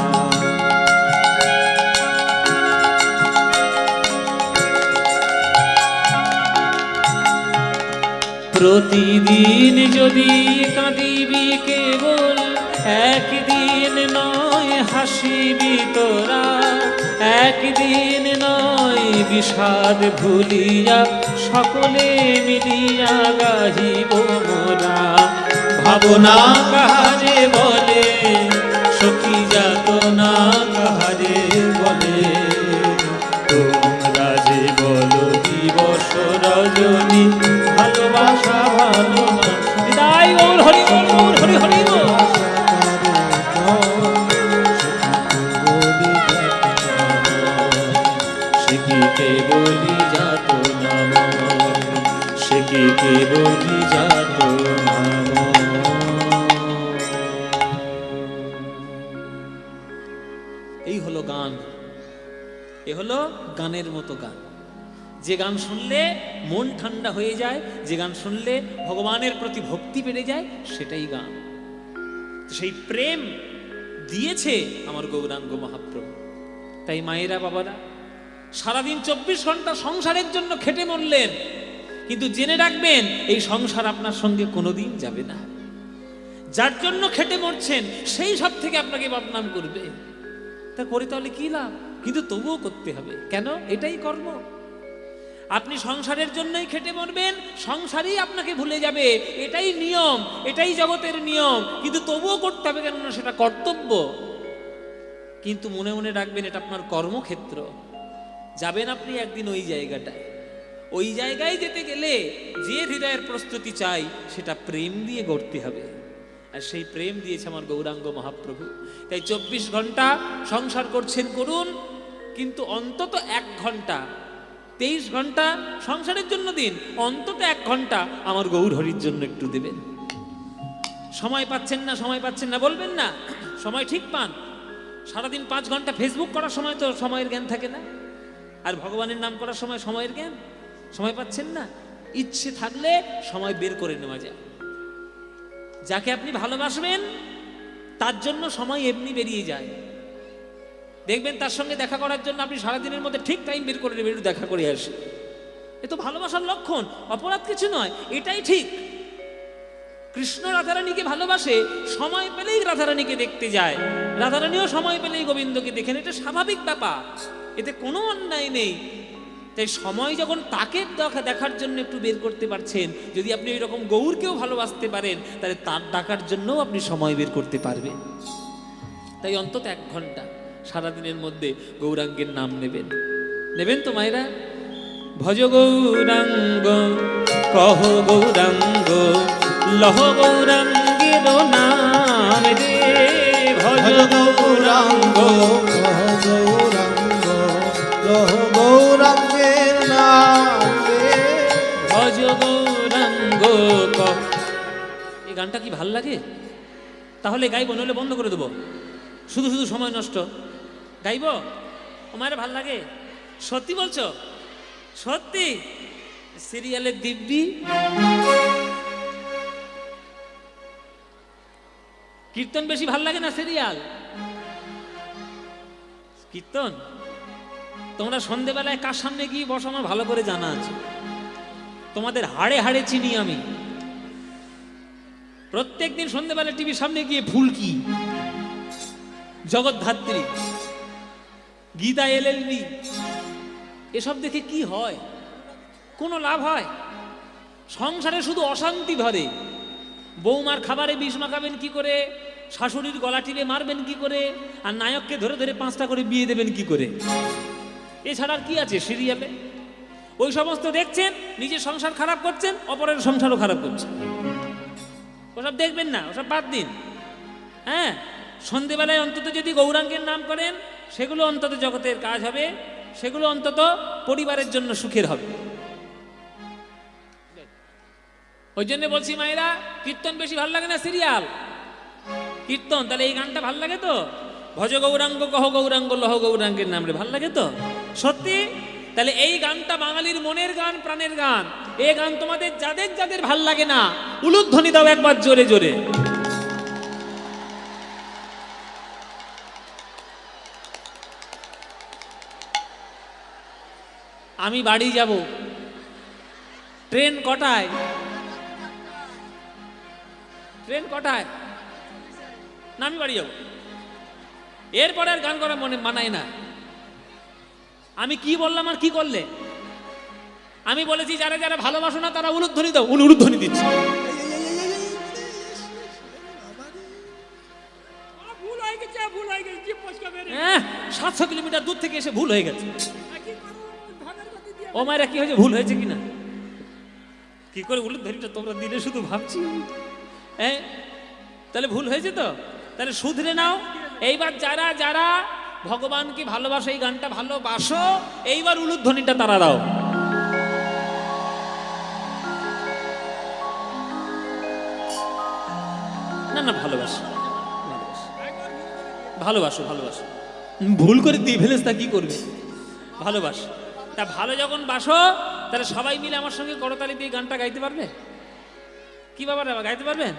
প্রতিদিন যদি কাঁদিবি কেবল, একদিন নয় হাসিবি তোরা, একদিন নয় বিষাদ ভুলিয়া, সকলে মিলিয়া গাহিব মোরা। ভাবনা কাহারে বলে, সখী যাতনা কাহারে বলে, তোমরা যে বলো দিবস রজনী, ভালোবাসা ভালোবাসা। বিদায় গৌর হরি গৌর হরি হরি গো। শিখিকে বলি যাত নাম, শিখিকে বলি যাত নাম। এই হলো গান, এ হলো গানের মতো গান। যে গান শুনলে মন ঠান্ডা হয়ে যায়, যে গান শুনলে ভগবানের প্রতি ভক্তি বেড়ে যায়, সেটাই গান। সেই প্রেম দিয়েছে আমার গৌরাঙ্গ মহাপ্রভু। তাই মায়েরা বাবারা সারাদিন 24 ঘন্টা সংসারের জন্য খেটে মরলেন, কিন্তু জেনে রাখবেন এই সংসার আপনার সঙ্গে কোনোদিন যাবে না। যার জন্য খেটে মরছেন সেই সব থেকে আপনাকে বদনাম করবে। তা করে তাহলে কি লাভ? কিন্তু তবুও করতে হবে। কেন? এটাই কর্ম। আপনি সংসারের জন্যই খেটে মরবেন, সংসারই আপনাকে ভুলে যাবে, এটাই নিয়ম, এটাই জগতের নিয়ম। কিন্তু তবুও করতে হবে, কেননা সেটা কর্তব্য। কিন্তু মনে মনে রাখবেন এটা আপনার কর্মক্ষেত্র। যাবেন আপনি একদিন ওই জায়গাটায়। ওই জায়গায় যেতে গেলে যে হৃদয়ের প্রস্তুতি চাই সেটা প্রেম দিয়ে গড়তে হবে। আর সেই প্রেম দিয়েছে আমার গৌরাঙ্গ মহাপ্রভু। তাই 24 ঘন্টা সংসার করছেন করুন, কিন্তু অন্তত 1 ঘন্টা, 23 ঘন্টা সংসারের জন্য দিন, অন্তত 1 ঘন্টা আমার গৌর হরির জন্য একটু দেবেন। সময় পাচ্ছেন না, সময় পাচ্ছেন না বলবেন না, সময় ঠিক পান। সারাদিন 5 ঘন্টা ফেসবুক করার সময় তো সময়ের জ্ঞান থাকে না, আর ভগবানের নাম করার সময় সময়ের জ্ঞান। সময় পাচ্ছেন না, ইচ্ছে থাকলে সময় বের করে নেওয়া যায়। যাকে আপনি ভালোবাসবেন তার জন্য সময় এমনি বেরিয়ে যায়। দেখবেন তার সঙ্গে দেখা করার জন্য আপনি সারাদিনের মধ্যে ঠিক টাইম বের করে নেবেন, একটু দেখা করে আসি। এ তো ভালোবাসার লক্ষণ, অপরাধ কিছু নয়, এটাই ঠিক। কৃষ্ণ রাধারানীকে ভালোবাসে, সময় পেলেই রাধারানীকে দেখতে যায়, রাধারানীও সময় পেলেই গোবিন্দকে দেখেন। এটা স্বাভাবিক ব্যাপার, এতে কোনো অন্যায় নেই। তাই সময় যখন তাকে দেখার জন্য একটু বের করতে পারছেন, যদি আপনি এরকম গৌরকেও ভালোবাসতে পারেন, তাহলে তার ডাকার জন্যও আপনি সময় বের করতে পারবেন। তাই অন্তত 1 ঘন্টা সারাদিনের মধ্যে গৌরাঙ্গের নাম নেবেন। নেবেন তো মায়েরা? ভজ গৌরাঙ্গ কহ গৌরাঙ্গ লহ গৌরাঙ্গের নাম রে, ভজ গৌরাঙ্গ কহ গৌরাঙ্গ লহ গৌরাঙ্গের নাম রে, ভজ গৌরাঙ্গ কহ। এই গানটা কি ভাল লাগে? তাহলে গাইব, নইলে বন্ধ করে দেবো। শুধু শুধু সময় নষ্ট। গাইব? আমার ভাল লাগে? সত্যি বলছো? সত্যি? সিরিয়ালের দিব্যি কীর্তন বেশি ভাল লাগে না সিরিয়াল? কীর্তন তোমরা সন্ধেবেলায় কার সামনে গিয়ে বসো আমার ভালো করে জানা আছে। তোমাদের হাড়ে হাড়ে চিনি আমি। প্রত্যেকদিন সন্ধেবেলা টিভির সামনে গিয়ে ফুলকি, জগদ্ধাত্রী, গীতা এলএলবি, এসব দেখে কি হয়? কোনো লাভ হয়? সংসারে শুধু অশান্তি ধরে। বৌমার খাবারে বিষ মাখাবেন কি করে, শাশুড়ির গলা টিপে মারবেন কি করে, আর নায়ককে ধরে ধরে 5টা করে বিয়ে দেবেন কি করে। এছাড়া আর কি আছে সিরিয়ালে? ওই সমস্ত দেখছেন, নিজের সংসার খারাপ করছেন, অপরের সংসারও খারাপ করছেন। ওসব দেখবেন না, ওসব বাদ দিন। হ্যাঁ, সন্ধেবেলায় অন্তত যদি গৌরাঙ্গের নাম করেন, সেগুলো অন্তত জগতের কাজ হবে, সেগুলো অন্তত পরিবারের জন্য সুখের হবে। ওই জন্য বলছি মায়েরা, কীর্তন বেশি ভাল লাগে না সিরিয়াল? কীর্তন তাহলে এই গানটা ভাল লাগে তো? ভজ গৌরাঙ্গ কহ গৌরাঙ্গ লহ গৌরাঙ্গের নাম রে, ভাল লাগে তো? সত্যি? তাহলে এই গানটা বাঙালির মনের গান, প্রাণের গান। এই গান তোমাদের যাদের যাদের ভাল লাগে না, উলুধ্বনি দাও একবার জোরে জোরে। আমি বাড়ি যাব, ট্রেন কটায়? ট্রেন কটায়? না আমি বাড়ি যাব। এরপরে আর গান করা মনে মানায় না। আমি কি বললাম আর কি করলে? আমি বলেছি যারা যারা ভালোবাসো না তারা উলুধ্বনি দাও, উলুধ্বনি দিচ্ছে। ভুল হয়ে গেছে, জিভ ফসকা বেরিয়ে 700 কিলোমিটার দূর থেকে এসে ভুল হয়ে গেছে। কি করবো, ভাগের গতি দিয়ে ও মায়েরা কি হয়েছে, ভুল হয়েছে কিনা, কি করে উলুধ্বনিটা তোমরা দিলে শুধু ভাবছি। হ্যাঁ, তাহলে ভুল হয়েছে তো, তাহলে শুধরে নাও। এইবার যারা যারা ভগবানকে ভালোবাসো, এই গানটা ভালোবাসো, এইবার উলুধ্বনিটা তারা দাও। না না, ভালোবাসো ভালোবাসো ভালোবাসো, ভুল করে দিয়ে ফেলেছ তা কি করবে, ভালোবাসো। তা ভালো যখন বাসো, তাহলে সবাই মিলে আমার সঙ্গে করতালি দিয়ে গানটা গাইতে পারবে? কি বাবা রে, গাইতে পারবেন?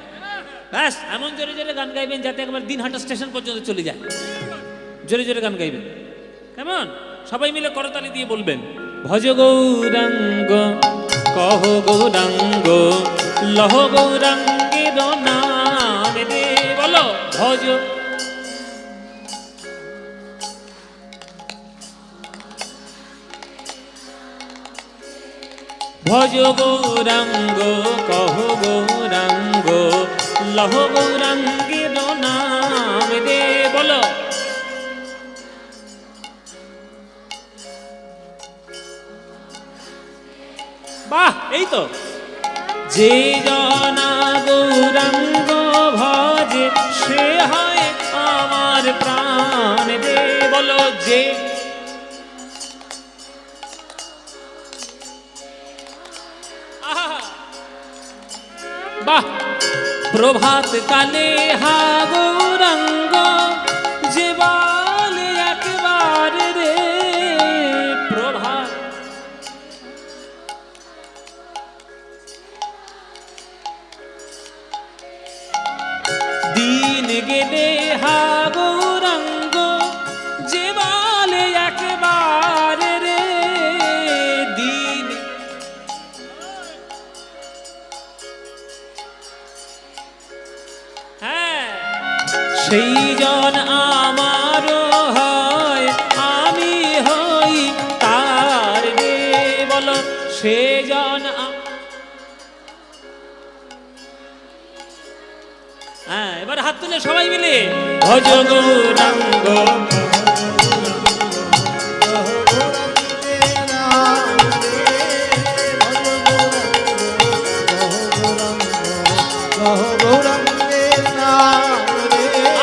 ব্যাস, এমন জোরে জোরে গান গাইবেন যাতে একবার দিনহাটা স্টেশন পর্যন্ত চলে যায়। জোরে জোরে গান গাইবেন, কেমন? সবাই মিলে করতালি দিয়ে বলবেন, ভজ গৌরাঙ্গ কহ গৌরাঙ্গ লহ গৌরাঙ্গের নাম দে। বলো, ভজ ভজ গৌরাঙ্গ কহ গৌরাঙ্গ লহ গৌরাঙ্গের নাম দে। বলো, বাহ, এই তো। যে জনা গৌরাঙ্গ ভজে সে হয় আমার প্রাণ দে। বলো, যে বাহ, প্রভাত কালে হা গৌরাঙ্গ যে বলে একবার রে। প্রভাত দিন গেলে হা গৌরাঙ্গ যে বলে একবার রে। দিন সেই জন আমার হয়, আমি হই তার রে। বলো, সে জন হ্যাঁ, এবার হাত তুলে সবাই মিলে ভজ গৌরাঙ্গ।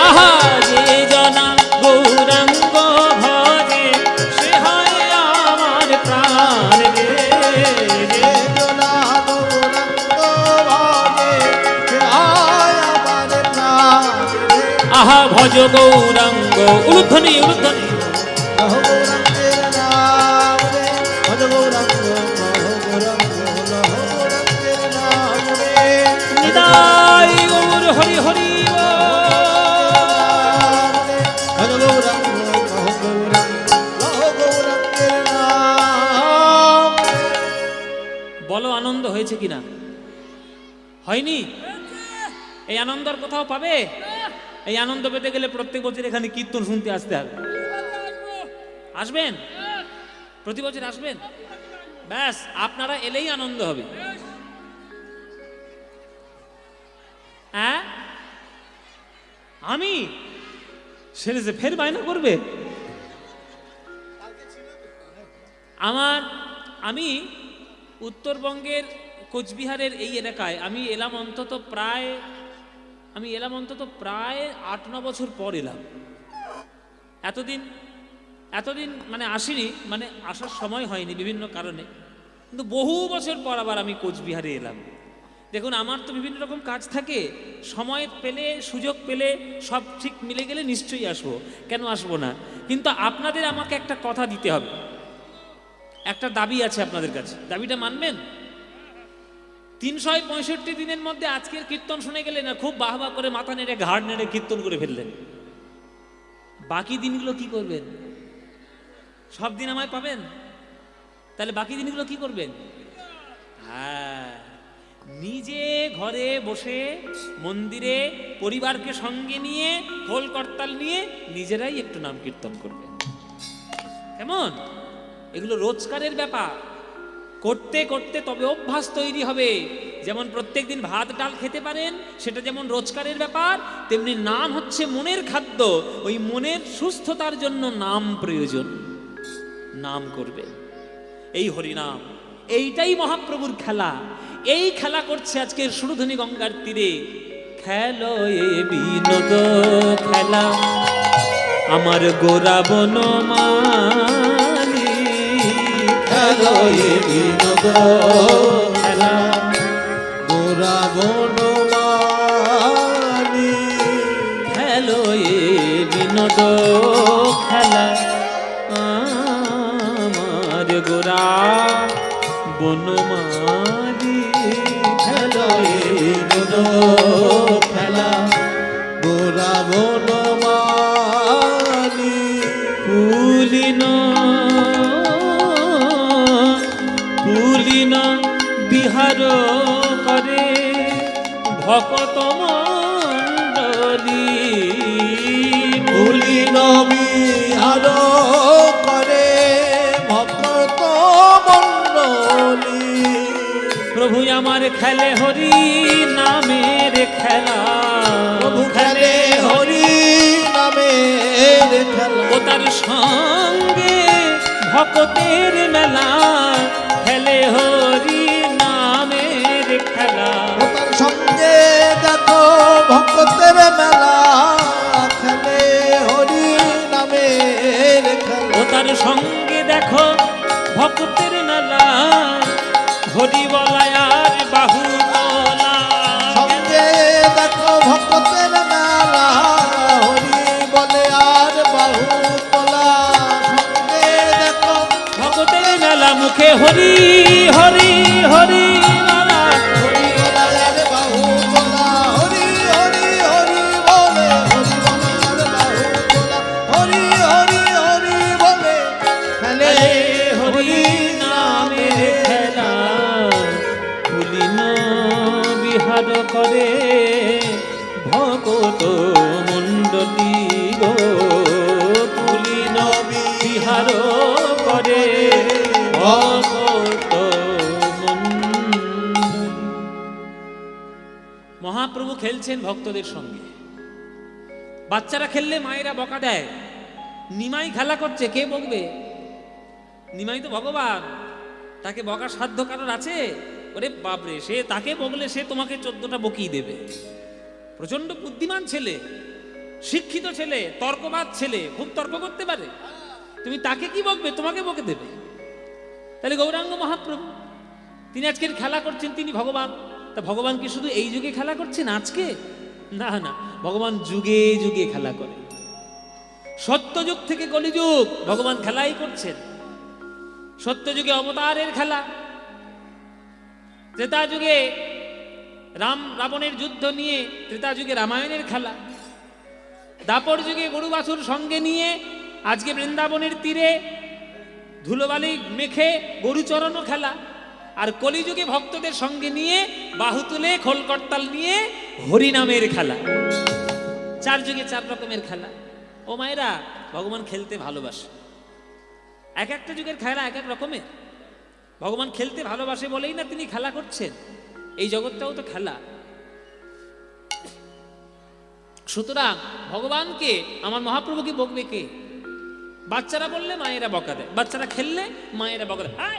আহা, যে জনা গৌরাঙ্গ ভজে সে হয় আমার প্রাণ রে। যে জনা আহা, ভজ গৌরাঙ্গ। উলুধ্বনি উলুধ্বনি। নিতাই গৌর হরি হরি। বলো, আনন্দ হয়েছে কিনা? হয়নি? এই আনন্দের কোথাও পাবে? এই আনন্দ পেতে গেলে প্রত্যেক বছর এখানে কীর্তন শুনতে আসতে হবে। আসবেন? প্রতি বছর আসবেন? ব্যাস, আপনারা এলেই আনন্দ হবে। হ্যাঁ, আমি সেরেছে ফের বায়না করবে। আমি উত্তরবঙ্গের কোচবিহারের এই এলাকায় আমি এলাম অন্তত প্রায় 8-9 বছর পর এলাম। এতদিন মানে আসিনি, মানে আসার সময় হয়নি বিভিন্ন কারণে, কিন্তু বহু বছর পর আবার আমি কোচবিহারে এলাম। দেখুন, আমার তো বিভিন্ন রকম কাজ থাকে, সময় পেলে সুযোগ পেলে সব ঠিক মিলে গেলে নিশ্চয়ই আসবো, কেন আসবো না। কিন্তু আপনাদের আমাকে একটা কথা দিতে হবে, একটা দাবি আছে আপনাদের কাছে। দাবিটা মানবেন? 365 দিনের মধ্যে আজকের কীর্তন শুনে গেলে না, খুব বাহ বাহ করে মাথা নেড়ে ঘাড় নেড়ে কীর্তন করে ফেললেন। বাকি দিনগুলো কি করবেন? সব দিন আমায় পাবেন, তাহলে বাকি দিনগুলো কি করবেন? হ্যাঁ, নিজে ঘরে বসে মন্দিরে পরিবারকে সঙ্গে নিয়ে খোল করতাল নিয়ে নিজেরাই একটু নাম কীর্তন করবেন। কেমন? এগুলো রোজকারের ব্যাপার। করতে করতে তবে অভ্যাস তৈরি হবে যেমন প্রত্যেকদিন ভাত ডাল খেতে পারেন, সেটা যেমন রোজকারের ব্যাপার, তেমনি নাম হচ্ছে মনের খাদ্য। ওই মনের সুস্থতার জন্য নাম প্রয়োজন, নাম করবে। এই হরিনাম, এইটাই মহাপ্রভুর খেলা। এই খেলা করছে আজকের সুরধনী গঙ্গার তীরে। খেলো এ বিনোদ খেলা আমার গোরা বনমালী, খেলো এ বিনোদ খেলা গোরা বনমালী, খেলো এ বিনোদ খেলা আমার গোরা বনমালী, খেলো এ বিনোদ খেলা গোরা বনমালী। পুলিন পুলিন বিহার করে ভকত মণ্ডলী, পুলিন বিহার করে ভক্ত মণ্ডলী। প্রভু আমার খেলে হরি নামের খেলা, প্রভু খেলে হরি নামের খেলা, ও তার সঙ্গে ভকতের মেলা, খেলে হরি নামের খেলা। ও তার সঙ্গে দেখো ভক্তের মেলা, খেলে হরি নামের খেলা। ও তার সঙ্গে দেখো ভক্তের মেলা, হরি বলায় আর বাহু তোলা। সঙ্গে দেখো ভক্তের মেলা, হরি বলে আর বাহু তোলা। সঙ্গে দেখো ভক্তের মেলা, মুখে হরি হরি হরি বলা, হরি বলে আর বাহু তোলা। হরি হরি হরি বলে, হরি বলে আর বাহু তোলা। হরি হরি হরি বলে খেলে হরি নামের খেলা। পুলিন বিহার করে ভকত মণ্ডলী গো, পুলিন বিহার করে ভকত মণ্ডলী। মহাপ্রভু খেলছেন ভক্তদের সঙ্গে। বাচ্চারা খেললে মায়েরা বকা দেয়। নিমাই খেলা করছে, কে বকবে? নিমাই তো ভগবান, তাকে বকার সাধ্য কারোর আছে? ওরে বাপরে, সে তাকে বকলে সে তোমাকে 14টা বকিয়ে দেবে। প্রচন্ড বুদ্ধিমান ছেলে, শিক্ষিত ছেলে, তর্কবাদ ছেলে, খুব তর্ক করতে পারে। তুমি তাকে কি বকবে? তোমাকে বকে দেবে। তাহলে গৌরাঙ্গ মহাপ্রভু তিনি আজকের খেলা করছেন, তিনি ভগবান। তা ভগবান কি শুধু এই যুগে খেলা করছেন আজকে? না না, ভগবান যুগে যুগে খেলা করে। সত্যযুগ থেকে কলিযুগ ভগবান খেলাই করছেন। সত্যযুগে অবতারের খেলা, ত্রেতা যুগে রাম রাবণের যুদ্ধ নিয়ে ত্রেতা যুগে রামায়ণের খেলা, দাপর যুগে গরু বাছুর সঙ্গে নিয়ে আজকে বৃন্দাবনের তীরে ধুলোবালি মেখে গরু চড়ানো খেলা, আর কলিযুগে ভক্তদের সঙ্গে নিয়ে বাহু তুলে খোল করতাল নিয়ে হরিনামের খেলা। 4 যুগে 4 রকমের খেলা। ও মায়েরা, ভগবান খেলতে ভালোবাসে। এক একটা যুগের খেলা এক এক রকমের। ভগবান খেলতে ভালোবাসে বলেই না তিনি খেলা করছেন। এই জগৎটাও তো খেলা। সুতরাং ভগবানকে, আমার মহাপ্রভুকে বকবে কে? বাচ্চারা বললে মায়েরা বকা দেয়, বাচ্চারা খেললে মায়েরা বকা দেয়। এই!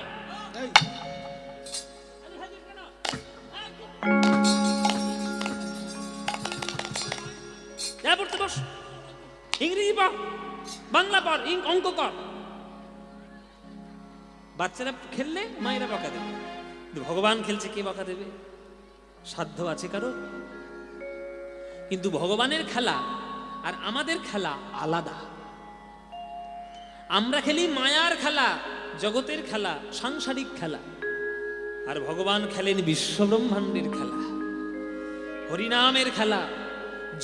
যা পড়তে বস, ইংরেজি পড়, বাংলা পড়, অঙ্ক কর। বাচ্চারা খেললে মায়েরা বকা দেবে। কিন্তু ভগবান খেলছে, কে বকা দেবে? সাধ্য আছে কারো? কিন্তু ভগবানের খেলা আর আমাদের খেলা আলাদা। আমরা খেলি মায়ার খেলা, জগতের খেলা, সাংসারিক খেলা, আর ভগবান খেলেন বিশ্বব্রহ্মাণ্ডের খেলা, হরিনামের খেলা,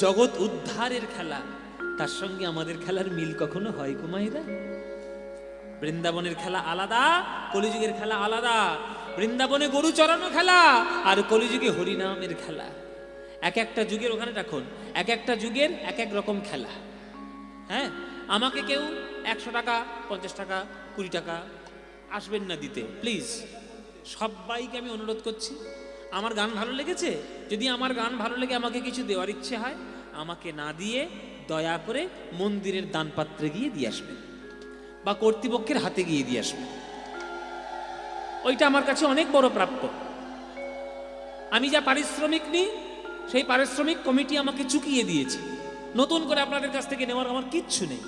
জগৎ উদ্ধারের খেলা। তার সঙ্গে আমাদের খেলার মিল কখনো হয় গো মায়েরা? বৃন্দাবনের খেলা আলাদা, কলিযুগের খেলা আলাদা। বৃন্দাবনে গরু চড়ানো খেলা, আর কলিযুগে হরিনামের খেলা। এক একটা যুগের, ওখানে রাখুন, এক একটা যুগের এক এক রকম খেলা। হ্যাঁ, আমাকে কেউ 100 টাকা, 50 টাকা, 20 টাকা আসবেন না দিতে, প্লিজ। সবাইকে আমি অনুরোধ করছি, আমার গান ভালো লেগেছে, যদি আমার গান ভালো লেগে আমাকে কিছু দেওয়ার ইচ্ছে হয়, আমাকে না দিয়ে দয়া করে মন্দিরের দানপাত্রে গিয়ে দিয়ে আসবেন বা কর্তৃপক্ষের হাতে গিয়ে দিয়ে আসবেন। ওইটা আমার কাছে অনেক বড় প্রাপ্য। আমি যা পারিশ্রমিক নিই সেই পারিশ্রমিক কমিটি আমাকে চুকিয়ে দিয়েছে। নতুন করে আপনাদের কাছ থেকে নেওয়ার আমার কিচ্ছু নেই।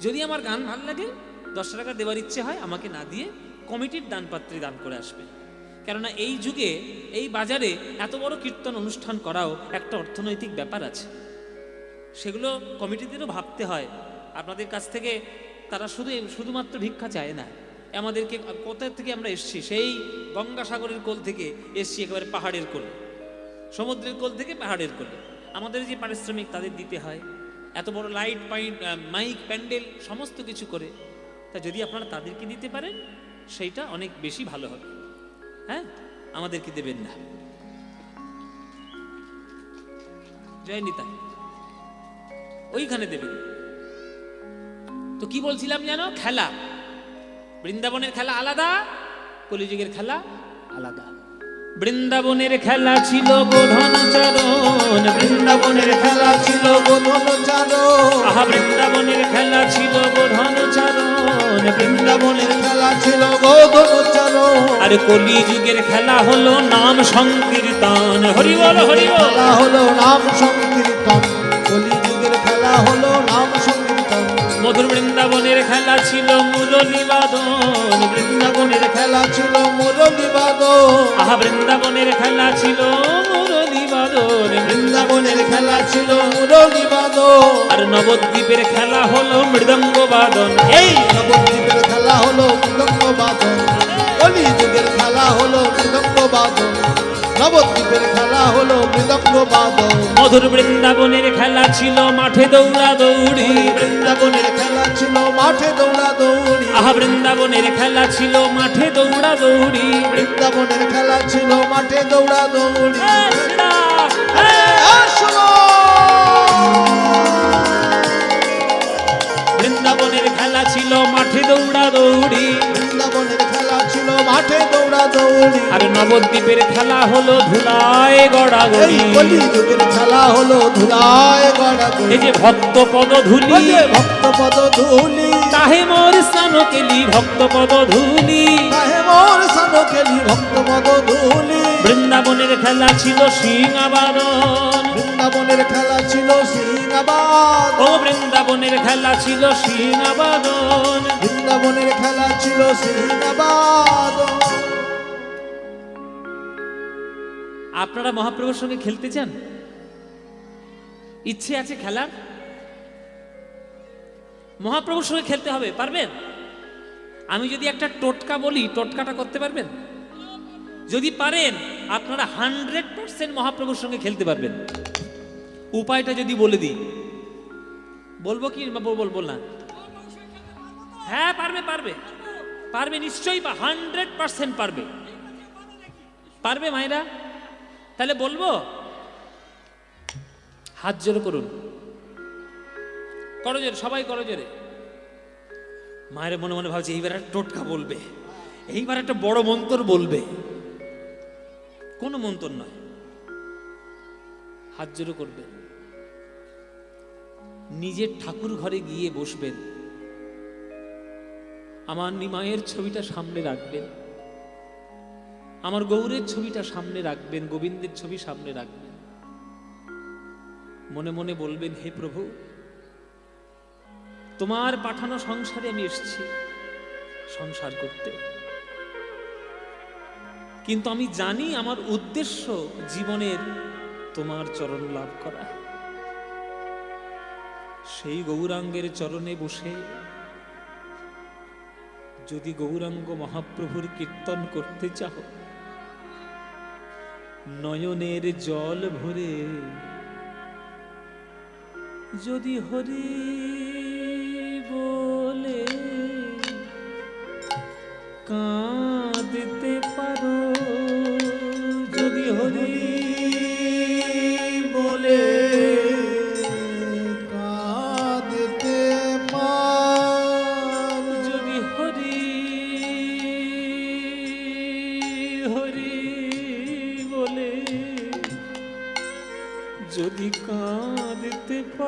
যদি আমার গান ভালো লাগে, 10 টাকা দেওয়ার ইচ্ছে হয়, আমাকে না দিয়ে কমিটির দানপাত্রে দান করে আসবে। কেননা এই যুগে এই বাজারে এত বড় কীর্তন অনুষ্ঠান করাও একটা অর্থনৈতিক ব্যাপার আছে, সেগুলো কমিটিদেরও ভাবতে হয়। আপনাদের কাছ থেকে তারা শুধুমাত্র ভিক্ষা চায় না। আমাদেরকে কোথা থেকে আমরা এসছি, সেই গঙ্গাসাগরের কোল থেকে এসছি, একেবারে পাহাড়ের কোলে, সমুদ্রের কোল থেকে পাহাড়ের কোলে। আমাদের যে পারিশ্রমিক তাদের দিতে হয়, এত বড় লাইট মাইক প্যান্ডেল সমস্ত কিছু করে। তা যদি আপনারা তাদেরকে দিতে পারেন সেইটা অনেক বেশি ভালো হবে। হ্যাঁ, আমাদেরকে দেবেন না। জয় নিতাই, ওইখানে দেবেন। তো কি বলছিলাম জানো? খেলা, বৃন্দাবনের খেলা আলাদা, কলিযুগের খেলা আলাদা। বৃন্দাবনের খেলা ছিল গোধনচারণ, বৃন্দাবনের খেলা ছিল গোধনচারণ, আহা বৃন্দাবনের খেলা ছিল গোধনচারণ, বৃন্দাবনের খেলা ছিল গোধনচারণ। আর কলিযুগের খেলা হলো নাম সংকীর্তন। হরি বল হরি বল। খেলা হলো নাম সংকীর্তন, কলিযুগের খেলা হলো নাম সংকীর্তন। মধুর বৃন্দাবনের খেলা ছিল মুরলী বাদন, বৃন্দাবনের খেলা ছিল মুরলী বাদন, আহা বৃন্দাবনের খেলা ছিল মুরলী বাদন, বৃন্দাবনের খেলা ছিল মুরলী বাদন। আর নবদ্বীপের খেলা হলো মৃদঙ্গ বাদন। এই নবদ্বীপের খেলা হলো মৃদঙ্গ বাদন, কলিযুগের খেলা হলো মৃদঙ্গ বাদন, নবদ্বীপের খেলা হলো মৃদঙ্গ বাদন। মধুর বৃন্দাবনের খেলা ছিল মাঠে দৌড়া দৌড়ি, বৃন্দাবনের খেলা ছিল মাঠে দৌড়া দৌড়ি, আহা বৃন্দাবনের খেলা ছিল মাঠে দৌড়া দৌড়ি। বৃন্দাবনের খেলা ছিল মাঠে দৌড়া দৌড়ি। আসলো বৃন্দাবনের খেলা ছিল মাঠে দৌড়া দৌড়ি, বৃন্দাবনের খেলা ছিল মাঠে দৌড়া দৌড়ি। আর নবদ্বীপের খেলা হলো ধুলায় গড়াগড়ি। এই কলিযুগের খেলা হলো ধুলায় গড়াগড়ি। এই যে ভক্ত পদ ধুলি, ভক্ত পদ ধুলি, তাহে মোর স্নান কেলি ভক্ত পদ ধুলি। তাহে মোর সানো কেলি ভক্ত পদ ধুলি। বৃন্দাবনের খেলা ছিল সিংহাবাদন, বৃন্দাবনের খেলা ছিল সিংহাবাদ, ও বৃন্দাবনের খেলা ছিল সিংহাবাদন। বৃন্দাবনের খেলা ছিল সিংহাবাদ। আপনারা মহাপ্রভুর সঙ্গে খেলতে চান? ইচ্ছে আছে খেলার? মহাপ্রভুর সঙ্গে খেলতে হবে, পারবেন? আমি যদি একটা টোটকা বলি, টোটকাটা করতে পারবেন? যদি পারেন, আপনারা 100% মহাপ্রভুর সঙ্গে খেলতে পারবেন। উপায়টা যদি বলে দিই, বলবো কি বলবো না? হ্যাঁ পারবে, পারবে, পারবে নিশ্চয়ই, 100% পারবে। পারবে মায়েরা? তাহলে বলবো, হাত জোর করুন, করো জোরে, সবাই করো জোরে। মায়ের মনে মনে ভাবছে এইবার একটা টোটকা বলবে, এইবার একটা বড় মন্ত্র বলবে। কোনো মন্ত্র নয়, হাত জোর করবেন, নিজের ঠাকুর ঘরে গিয়ে বসবেন, আমার নিমায়ের ছবিটা সামনে রাখবেন, আমার গৌরের ছবিটা সামনে রাখবেন, গোবিন্দের ছবি সামনে রাখবেন। মনে মনে বলবেন, হে প্রভু, তোমার পাঠানো সংসারে আমি এসেছি সংসার করতে, কিন্তু আমি জানি আমার উদ্দেশ্য জীবনের তোমার চরণ লাভ করা। সেই গৌরাঙ্গের চরণে বসে যদি গৌরাঙ্গ মহাপ্রভুর কীর্তন করতে চাও, নয়নের জল ভরে যদি হরি বলে কাঁদতে পারো, যদি হরি বলে কাঁদতে পার, যদি হরি হরি বলে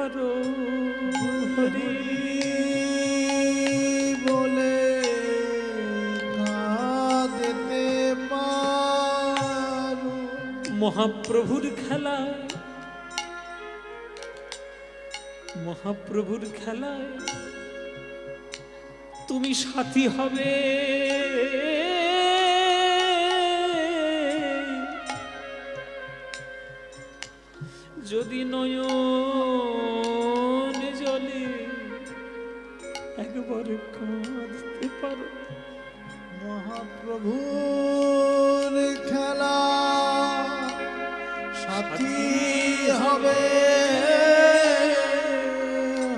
পারো হরি বলে কাঁদতে পারো। মহাপ্রভুর খেলায়, মহাপ্রভুর খেলায় তুমি সাথী হবে, যদি নয়ন জলে একবার কাঁদতে পারো। মহাপ্রভুর খেলা সাথী হবে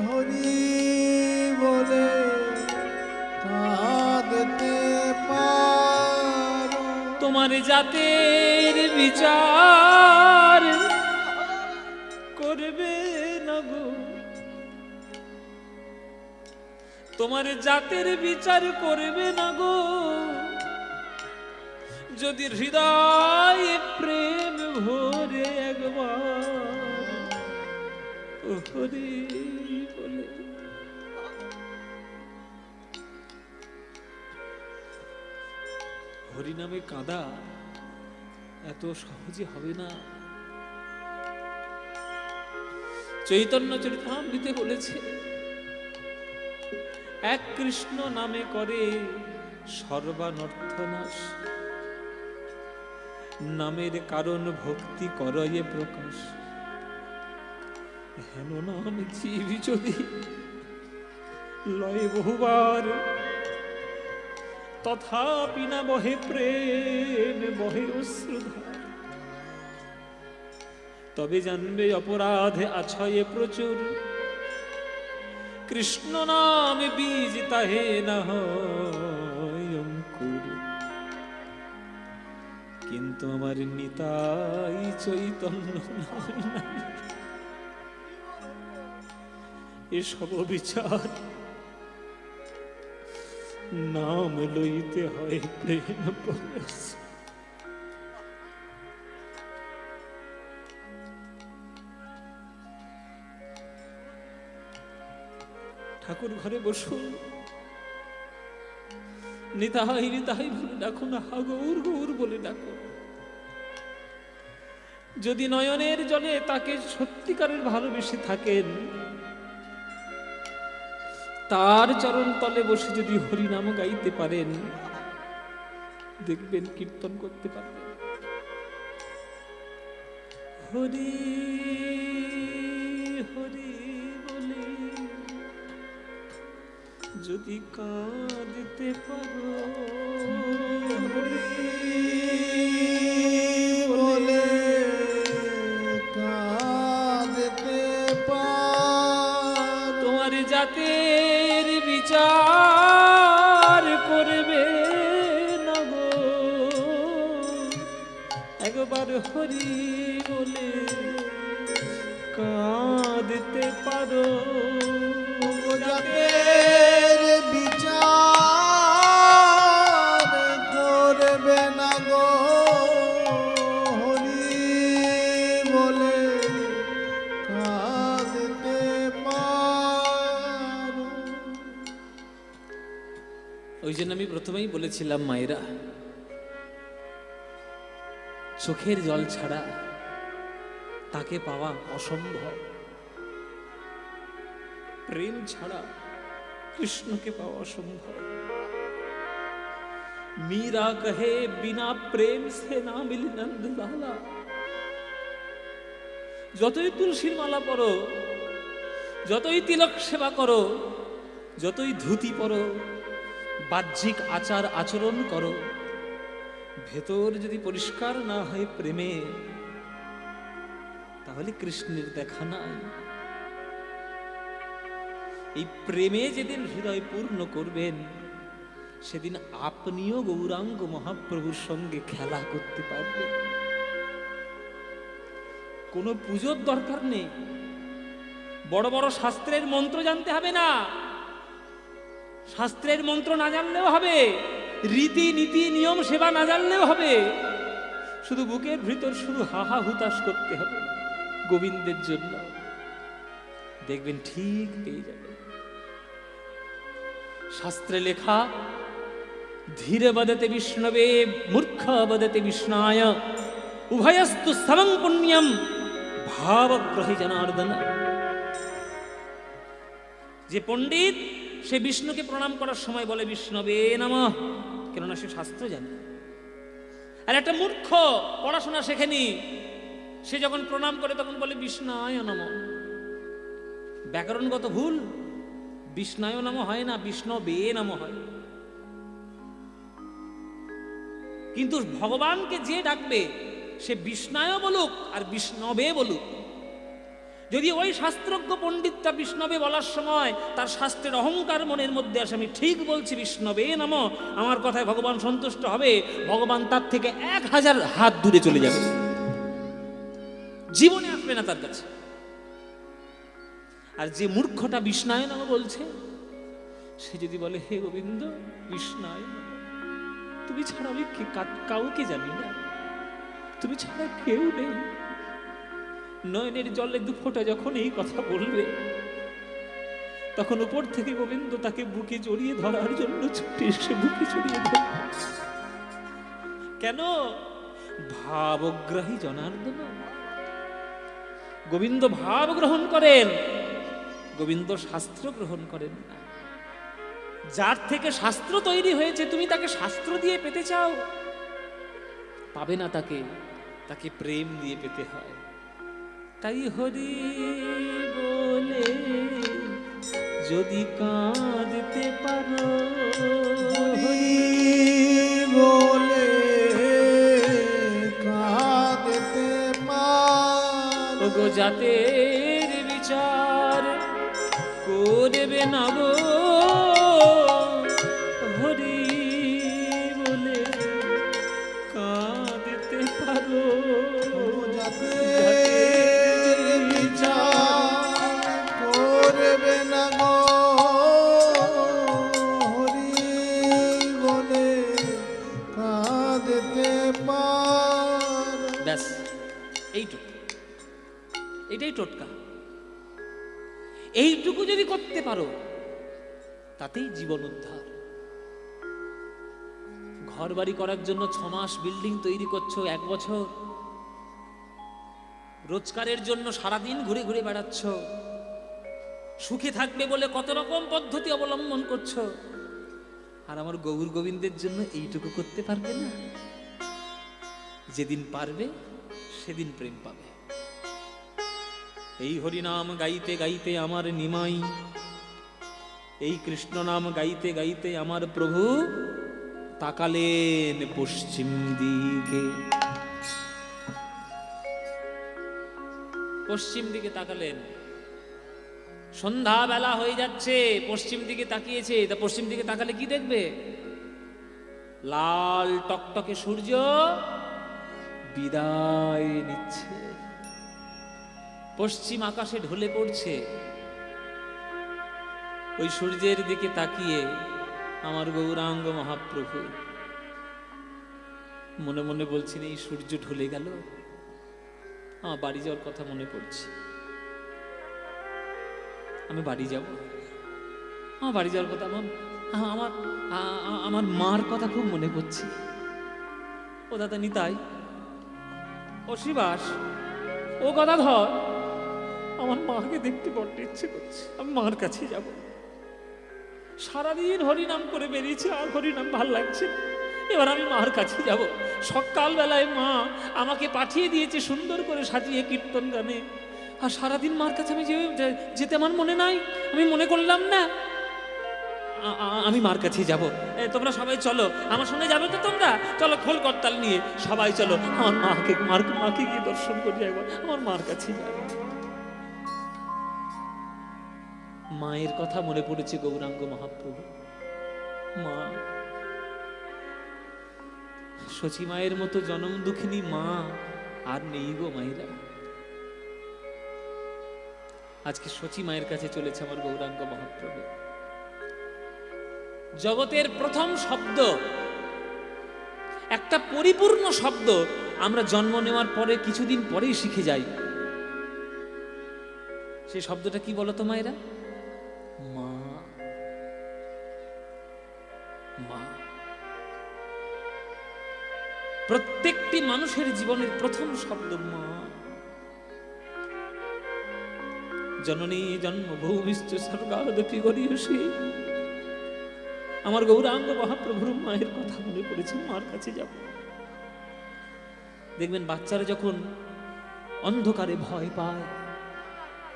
হরি বলে কাঁদতে পারো। তোমার জাতের বিচার করবে না গো, তোমার জাতের বিচার করবে না গো, যদি হৃদয়ে প্রেম ভরে একবার হরি বলে। হরি নামে কাঁদা এত সহজে হবে না। চৈতন্য চরিতামৃতে বলেছে, এক কৃষ্ণ নামে করে সর্বানর্থনাশ, নামের কারণ ভক্তি করয়ে প্রকাশ। হেন নাম জীব যদি লয়ে বহুবার, তথাপি না বহে প্রেম বহে অশ্রুধার। তবে জানবে অপরাধে আছয়ে প্রচুর, কৃষ্ণ নাম বীজ তাহে না হয় অঙ্কুর। কিন্তু আমার নিতাই চৈতন্য নাম এসব বিচার, নাম লইতে হয় প্রেম পরশ। ঠাকুর ঘরে বসুন, নিতাই নিতাই বলে ডাকো না, হা গৌর গৌর বলে ডাকো। যদি নয়নের জলে তাকে সত্যিকারের ভালোবেসে থাকেন, তার চরণ তলে বসে যদি হরিনাম গাইতে পারেন, দেখবেন কীর্তন করতে পারবেন। হরি হরি বলে যদি কাঁদতে পারো, হরি বলে কাঁদতে পারো। তোমার জাতের বিচার করবে না গো, একবার হরি বলে কাঁদতে পারো। জাতের বিচার করবে না গো, হরি বলে কাঁদতে পারো। ওই জন্য আমি প্রথমেই বলেছিলাম, মায়েরা, চোখের জল ছাড়া তাকে পাওয়া অসম্ভব, প্রেম ছাড়া কৃষ্ণকে পাওয়া অসম্ভব। मीरा कहे बिना प्रेम से ना मिली नंद लाला। যতই তুলসীর মালা পরো, যতই তিলক সেবা করো, যতই ধুতি পরো, বাহ্যিক আচার আচরণ করো, ভেতর যদি পরিষ্কার না হয় প্রেমে, তাহলে কৃষ্ণের দেখা নাই। এই প্রেমে যেদিন হৃদয় পূর্ণ করবেন, সেদিন আপনিও গৌরাঙ্গ মহাপ্রভুর সঙ্গে খেলা করতে পারবেন। কোনো পুজোর দরকার নেই, বড় বড় শাস্ত্রের মন্ত্র জানতে হবে না, শাস্ত্রের মন্ত্র না জানলেও হবে, রীতি নীতি নিয়ম সেবা না জানলেও হবে, শুধু বুকের ভিতর শুধু হাহা হুতাশ করতে হবে গোবিন্দের জন্য। দেখবেন ঠিক পেয়ে যাবে। শাস্ত্রে লেখা, ধীরে বদতে বিষ্ণবে মূর্খ বদতে বিষ্ণায় উভয়স্তু সমং পুণ্যম ভাবগ্রহে জনার্দন। যে পণ্ডিত সে বিষ্ণুকে প্রণাম করার সময় বলে বিষ্ণবে নমঃ, কেননা সে শাস্ত্র জানে। আর একটা মূর্খ পড়াশোনা শেখেনি, সে যখন প্রণাম করে তখন বলে বিষ্ণায় নমঃ। ব্যাকরণগত ভুল, বিষ্ণায় নমঃ হয় না, বিষ্ণবে নমঃ হয়। কিন্তু ভগবানকে যে ডাকবে সে বিষ্ণায় বলুক আর বিষ্ণবে বলুক। যদি ওই শাস্ত্রজ্ঞ পণ্ডিতটা বিষ্ণবে বলার সময় তার শাস্ত্রের অহংকার মনের মধ্যে আসে, আমি ঠিক বলছি বিষ্ণবে নমঃ, আমার কথায় ভগবান সন্তুষ্ট হবে, ভগবান তার থেকে 1000 হাত দূরে চলে যাবে, জীবনে আসবে না তার কাছে। আর যে মূর্খটা বিষ্ণায় নমঃ বলছে, সে যদি বলে হে গোবিন্দ বিষ্ণায় নমঃ, তুমি ছাড়া আমি কাউকে জানি না, তুমি ছাড়া কেউ নেই। নয়নের জলে দুফোঁটা যখন এই কথা বলবে, তখন উপর থেকে গোবিন্দ তাকে বুকে জড়িয়ে ধরার জন্য ছুটে এসে বুকে জড়িয়ে ধরে। কেন? ভাবগ্রাহী জনার্দন। গোবিন্দ ভাব গ্রহণ করেন, গোবিন্দ শাস্ত্র গ্রহণ করেন না। যার থেকে শাস্ত্র তৈরি হয়েছে তুমি তাকে শাস্ত্র দিয়ে পেতে চাও, পাবে না তাকে, তাকে প্রেম দিয়ে পেতে হয়। তাই হরি বলে যদি কাঁদতে পারো, হরি বলে কাঁদতে পারো, ওগো জাতের বিচার করবে না গো, হরি বলে কাঁদতে পারো, জাতের বিচার করবে না গো, হরি বলে কাঁদতে পারো। ব্যাস এইটুকু, এটাই টোটকা। এইটুকু যদি করতে পারো তাতেই জীবন উদ্ধার। ঘর বাড়ি করার জন্য 6 মাস বিল্ডিং তৈরি করছো, 1 বছর রোজগারের জন্য সারাদিন ঘুরে ঘুরে বেড়াচ্ছ, সুখে থাকবে বলে কত রকম পদ্ধতি অবলম্বন করছো, আর আমার গৌর গোবিন্দের জন্য এইটুকু করতে পারবে না? যেদিন পারবে সেদিন প্রেম পাবে। এই হরিনাম গাইতে গাইতে আমার নিমাই, এই কৃষ্ণ নাম গাইতে গাইতে আমার প্রভু তাকালেন পশ্চিম দিকে। পশ্চিম দিকে তাকালেন, সন্ধ্যা বেলা হয়ে যাচ্ছে, পশ্চিম দিকে তাকিয়েছে। তা পশ্চিম দিকে তাকালে কি দেখবে? লাল টকটকে সূর্য বিদায় নিচ্ছে, পশ্চিম আকাশে ঢলে পড়ছে। ওই সূর্যের দিকে তাকিয়ে আমার গৌরাঙ্গ মহাপ্রভু মনে মনে বলছেন, এই সূর্য ঢলে গেল, আমার বাড়ি যাওয়ার কথা মনে পড়ছে, আমি বাড়ি যাব, আমার বাড়ি যাওয়ার কথা, আমার আমার মার কথা খুব মনে পড়ছে। ও দাদা নিতাই, ও শিবাস, ও গদাধর, আমার মাকে দেখতে বড্ড ইচ্ছে করছে, আমি মার কাছে যাব। সারাদিন হরিনাম করে বেরিয়েছি, আর হরিনাম ভাল লাগছে, এবার আমি মার কাছে যাব। সকালবেলায় মা আমাকে পাঠিয়ে দিয়েছে সুন্দর করে সাজিয়ে কীর্তন গানে, আর সারাদিন মার কাছে আমি যেতে আমার মনে নাই, আমি মনে করলাম না, আমি মার কাছে যাব। তোমরা সবাই চলো, আমার সঙ্গে যাবে তো তোমরা? চলো খোল করতাল নিয়ে সবাই চলো, আমার মাকে গিয়ে দর্শন করি একবার, আমার মার কাছে যাবো। মায়ের কথা মনে পড়েছে গৌরাঙ্গ মহাপ্রভু। মা, শচী মায়ের মতো জনম দুঃখিনী মা আর নেই গো মায়েরা। আজকে শচী মায়ের কাছে চলেছে আমার গৌরাঙ্গ মহাপ্রভু। জগতের প্রথম শব্দ, একটা পরিপূর্ণ শব্দ আমরা জন্ম নেওয়ার পরে কিছুদিন পরেই শিখে যাই। সেই শব্দটা কি বলো তো মায়েরা? মা। মা। প্রত্যেকটি মানুষের জীবনের প্রথম শব্দ মা। জননী জন্মভূমিশ্চ স্বর্গাদপি গরীয়সী। আমার গৌরাঙ্গ মহাপ্রভুর মায়ের কথা মনে পড়েছে, মার কাছে যাব। দেখবেন বাচ্চারা যখন অন্ধকারে ভয় পায়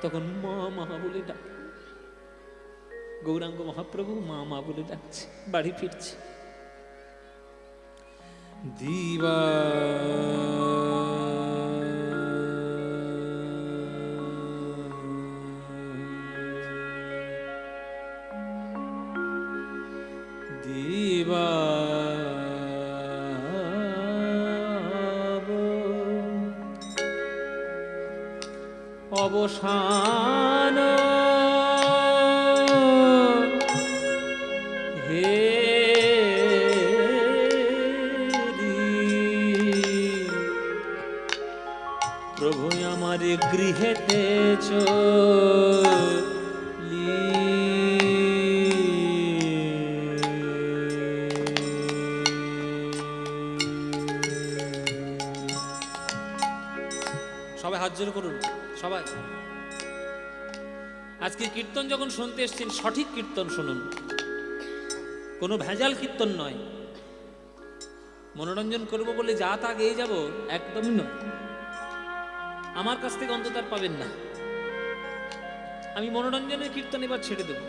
তখন মা মা বলে ডাকে। গৌরাঙ্গ মহাপ্রভু মা মা বলে ডাকছে, বাড়ি ফিরছে। দিবা দিবা অবসান হে প্রভু আমার গৃহেতে চলি। সবাই হাত জোড় করুন। সবাই আজকে কীর্তন যখন শুনতে এসছেন সঠিক কীর্তন শুনুন, কোনো ভেজাল কীর্তন নয়। মনোরঞ্জন করব বলে যা তা গেয়ে যাব একদমই নয়। আমার কাছ থেকে অন্তত আর পাবেন না। আমি মনোরঞ্জনের কীর্তন এবার ছেড়ে দেব,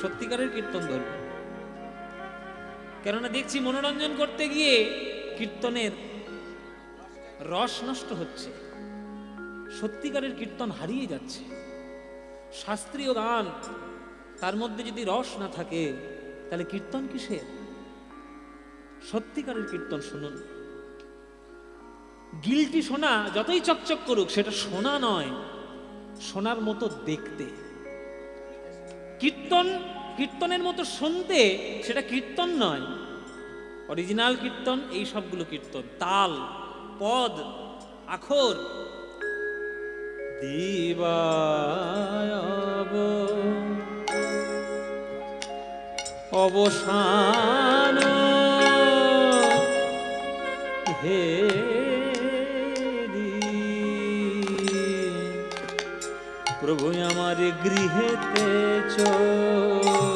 সত্যিকারের কীর্তন ধরব। কেননা দেখছি মনোরঞ্জন করতে গিয়ে কীর্তনের রস নষ্ট হচ্ছে, সত্যিকারের কীর্তন হারিয়ে যাচ্ছে। শাস্ত্রীয় গান, তার মধ্যে যদি রস না থাকে তাহলে কীর্তন কিসের? সত্যিকারের কীর্তন শুনুন। গিলটি শোনা যতই চকচক করুক সেটা শোনা নয়, শোনার মতো দেখতে। কীর্তন কীর্তনের মতো শুনতে, সেটা কীর্তন নয়। অরিজিনাল কীর্তন এই সবগুলো কীর্তন, তাল, পদ, আখর। দিবায়ব অবসান হে প্রভু আমার গৃহেতে চলি।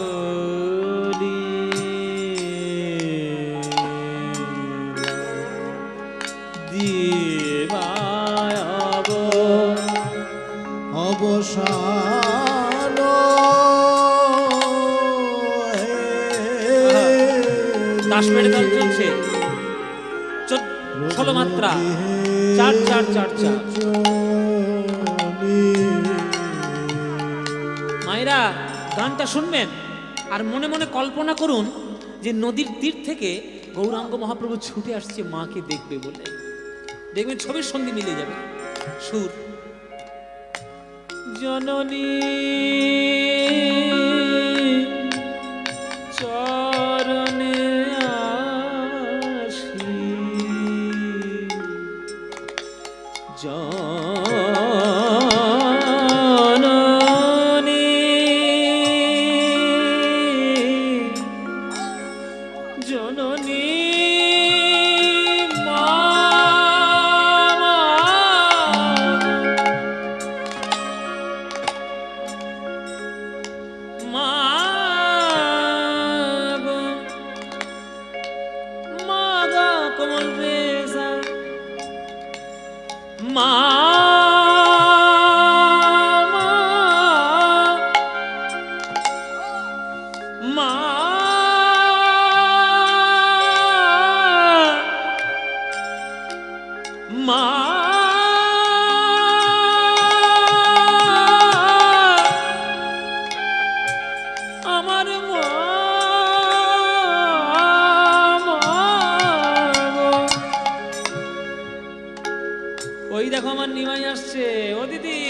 দিবায়ব অবসান দাস পেড়ে তাল চলছে 16 মাত্রা, 4 4 4 4। মায়েরা গানটা শুনবেন আর মনে মনে কল্পনা করুন যে নদীর তীর থেকে গৌরাঙ্গ মহাপ্রভু ছুটে আসছে মাকে দেখবে বলে। দেখবেন ছবির সঙ্গে মিলে যাবে সুর। জননী চরণে আসি, জননী জননী ওই দেখো আমার নিমাই আসছে। ও দিদি,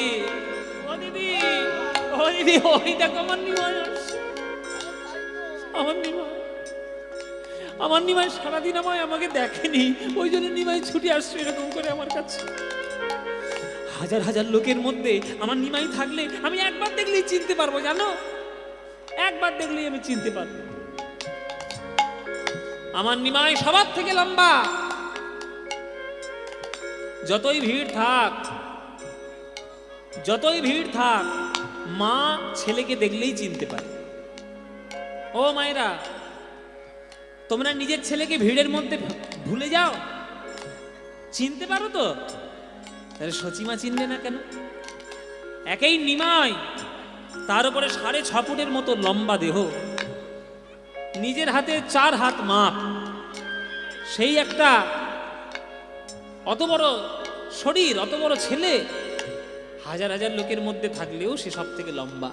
ও দিদি, ও দিদি, ওই দেখো আমার নিমাই আসছে। আমার নিমাই সারাদিন আমাকে দেখেনি, ওই জন্য নিমাই ছুটি আসছে এরকম করে আমার কাছে। হাজার হাজার লোকের মধ্যে আমার নিমাই থাকলে আমি একবার দেখলেই চিনতে পারবো, জানো, একবার দেখলেই আমি চিনতে পারবো। আমার নিমাই সবার থেকে লম্বা। যতই ভিড় থাক, যতই ভিড় থাক, মা ছেলেকে দেখলেই চিনতে পারে। ও মায়েরা, তোমরা নিজের ছেলেকে ভিড়ের মধ্যে ভুলে যাও, চিনতে পারো তো? তাহলে সচিমা চিনবে না কেন? একেই নিমাই, তার উপরে 6.5 ফুটের মতো লম্বা দেহ, নিজের হাতে 4 হাত মাপ, সেই একটা অত বড় শরীর, অত বড় ছেলে, হাজার হাজার লোকের মধ্যে থাকলেও সে সব থেকে লম্বা।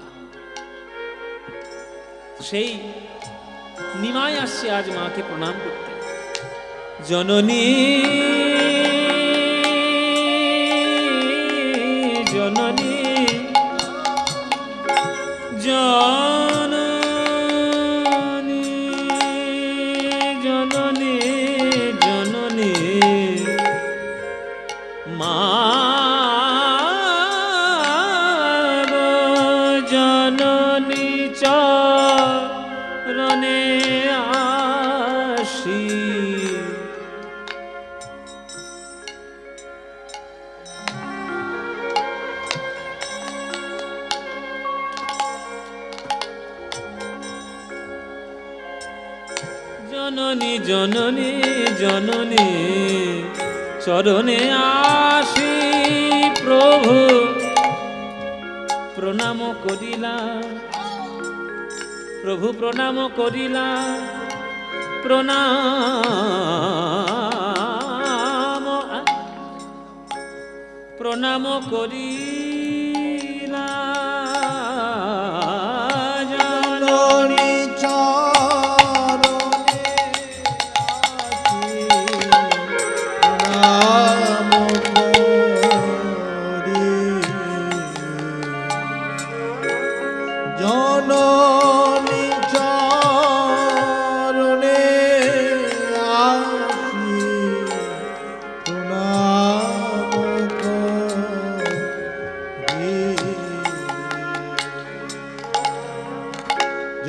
সেই নিমাই আসছে আজ মাকে প্রণাম করতে। জননী জননী জননী জননী জননী মা গো জননী চরণে আসি। জননী জননী জননী চরণে আসি প্রভু প্রণাম করিলাম, প্রভু প্রণাম করিলাম, প্রণাম প্রণাম করিলাম। জননী চরণে আসি প্রণাম করি।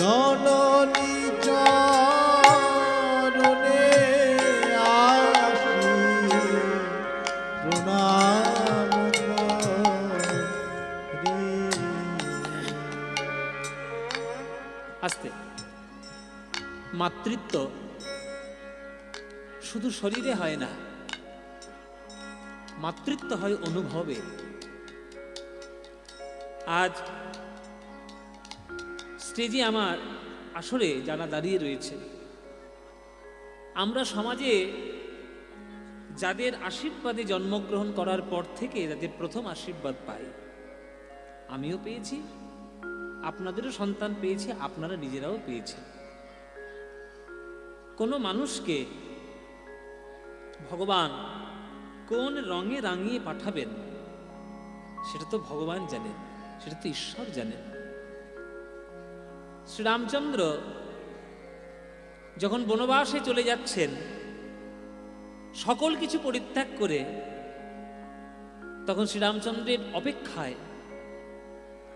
জননী চরণে আসি প্রণাম করি। আস্তে। মাতৃত্ব শুধু শরীরে হয় না, মাতৃত্ব হয় অনুভবে। আজ স্টেজে আমার আসরে যারা দাঁড়িয়ে রয়েছে, আমরা সমাজে যাদের আশীর্বাদে জন্মগ্রহণ করার পর থেকে যাদের প্রথম আশীর্বাদ পাই, আমিও পেয়েছি, আপনাদেরও সন্তান পেয়েছে, আপনারা নিজেরাও পেয়েছেন। কোনো মানুষকে ভগবান কোন রঙে রাঙিয়ে পাঠাবেন সেটা তো ভগবান জানেন, সেটা তো ঈশ্বর জানেন। শ্রীরামচন্দ্র যখন বনবাসে চলে যাচ্ছেন, সকল কিছু পরিত্যাগ করে, তখন শ্রীরামচন্দ্রের অপেক্ষায়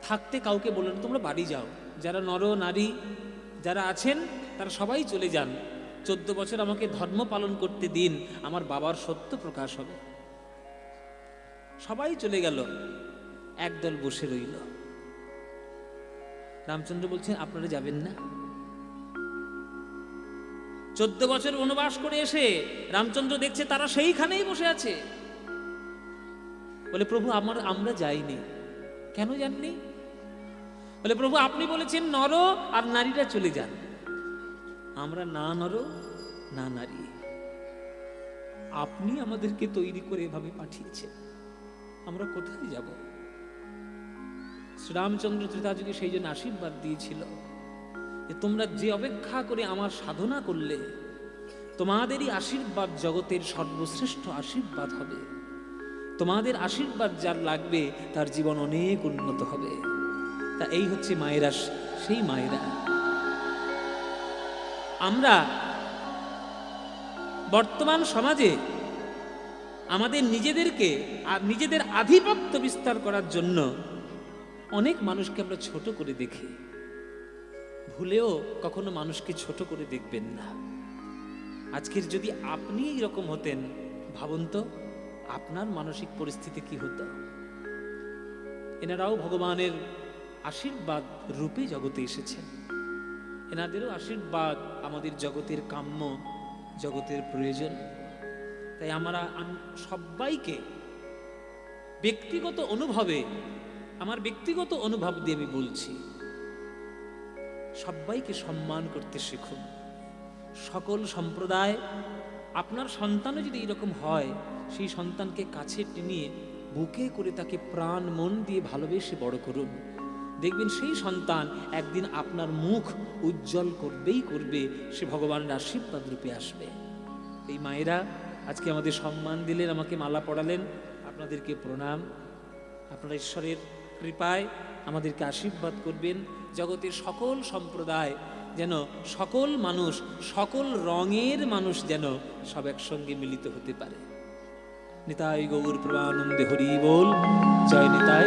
থাকতে কাউকে বললেন তোমরা বাড়ি যাও, যারা নর নারী যারা আছেন তারা সবাই চলে যান, 14 বছর আমাকে ধর্ম পালন করতে দিন, আমার বাবার সত্য প্রকাশ হবে। সবাই চলে গেল, একদল বসে রইল। রামচন্দ্র বলছেন আপনারা যাবেন না? 14 বছর বনবাস করে এসে রামচন্দ্র দেখছে তারা সেইখানেই বসে আছে। বলে প্রভু আমরা যাইনি। কেন যাননি? বলে প্রভু আপনি বলেছেন নর আর নারীরা চলে যান, আমরা না নর না নারী, আপনি আমাদেরকে তৈরি করে এভাবে পাঠিয়েছেন, আমরা কোথায় যাব? শ্রীরামচন্দ্র ত্রেতাযুগে সেই জন্য আশীর্বাদ দিয়েছিল যে তোমরা যে অপেক্ষা করে আমার সাধনা করলে, তোমাদেরই আশীর্বাদ জগতের সর্বশ্রেষ্ঠ আশীর্বাদ হবে। তোমাদের আশীর্বাদ যার লাগবে তার জীবন অনেক উন্নত হবে। তা এই হচ্ছে মায়েরা, সেই মায়েরা। আমরা বর্তমান সমাজে আমাদের নিজেদেরকে আর নিজেদের আধিপত্য বিস্তার করার জন্য অনেক মানুষকে আমরা ছোট করে দেখি। ভুলেও কখনো মানুষকে ছোট করে দেখবেন না। আজকের যদি আপনি এরকম হতেন, ভাবুন তো আপনার মানসিক পরিস্থিতি কি হতো। এনারাও ভগবানের আশীর্বাদ রূপে জগতে এসেছেন। এনাদেরও আশীর্বাদ আমাদের জগতের কাম্য, জগতের প্রয়োজন। তাই আমরা সবাইকে ব্যক্তিগত অনুভবে, আমার ব্যক্তিগত অনুভব দিয়ে আমি বলছি, সবাইকে সম্মান করতে শিখুন। সকল সম্প্রদায়, আপনার সন্তানও যদি এরকম হয়, সেই সন্তানকে কাছে টেনে বুকে করে তাকে প্রাণ মন দিয়ে ভালোবেসে বড় করুন। দেখবেন সেই সন্তান একদিন আপনার মুখ উজ্জ্বল করবেই করবে, সে ভগবানের আশীর্বাদ রূপে আসবে। এই মায়েরা আজকে আমাদের সম্মান দিলেন, আমাকে মালা পড়ালেন, আপনাদেরকে প্রণাম। আপনারা ঈশ্বরের কৃপায় আমাদেরকে আশীর্বাদ করবেন। জগতের সকল সম্প্রদায় যেন, সকল মানুষ, সকল রঙের মানুষ যেন সব একসঙ্গে মিলিত হতে পারে। নিতাই গৌর প্রভানন্দে হরি বল। জয় নিতাই।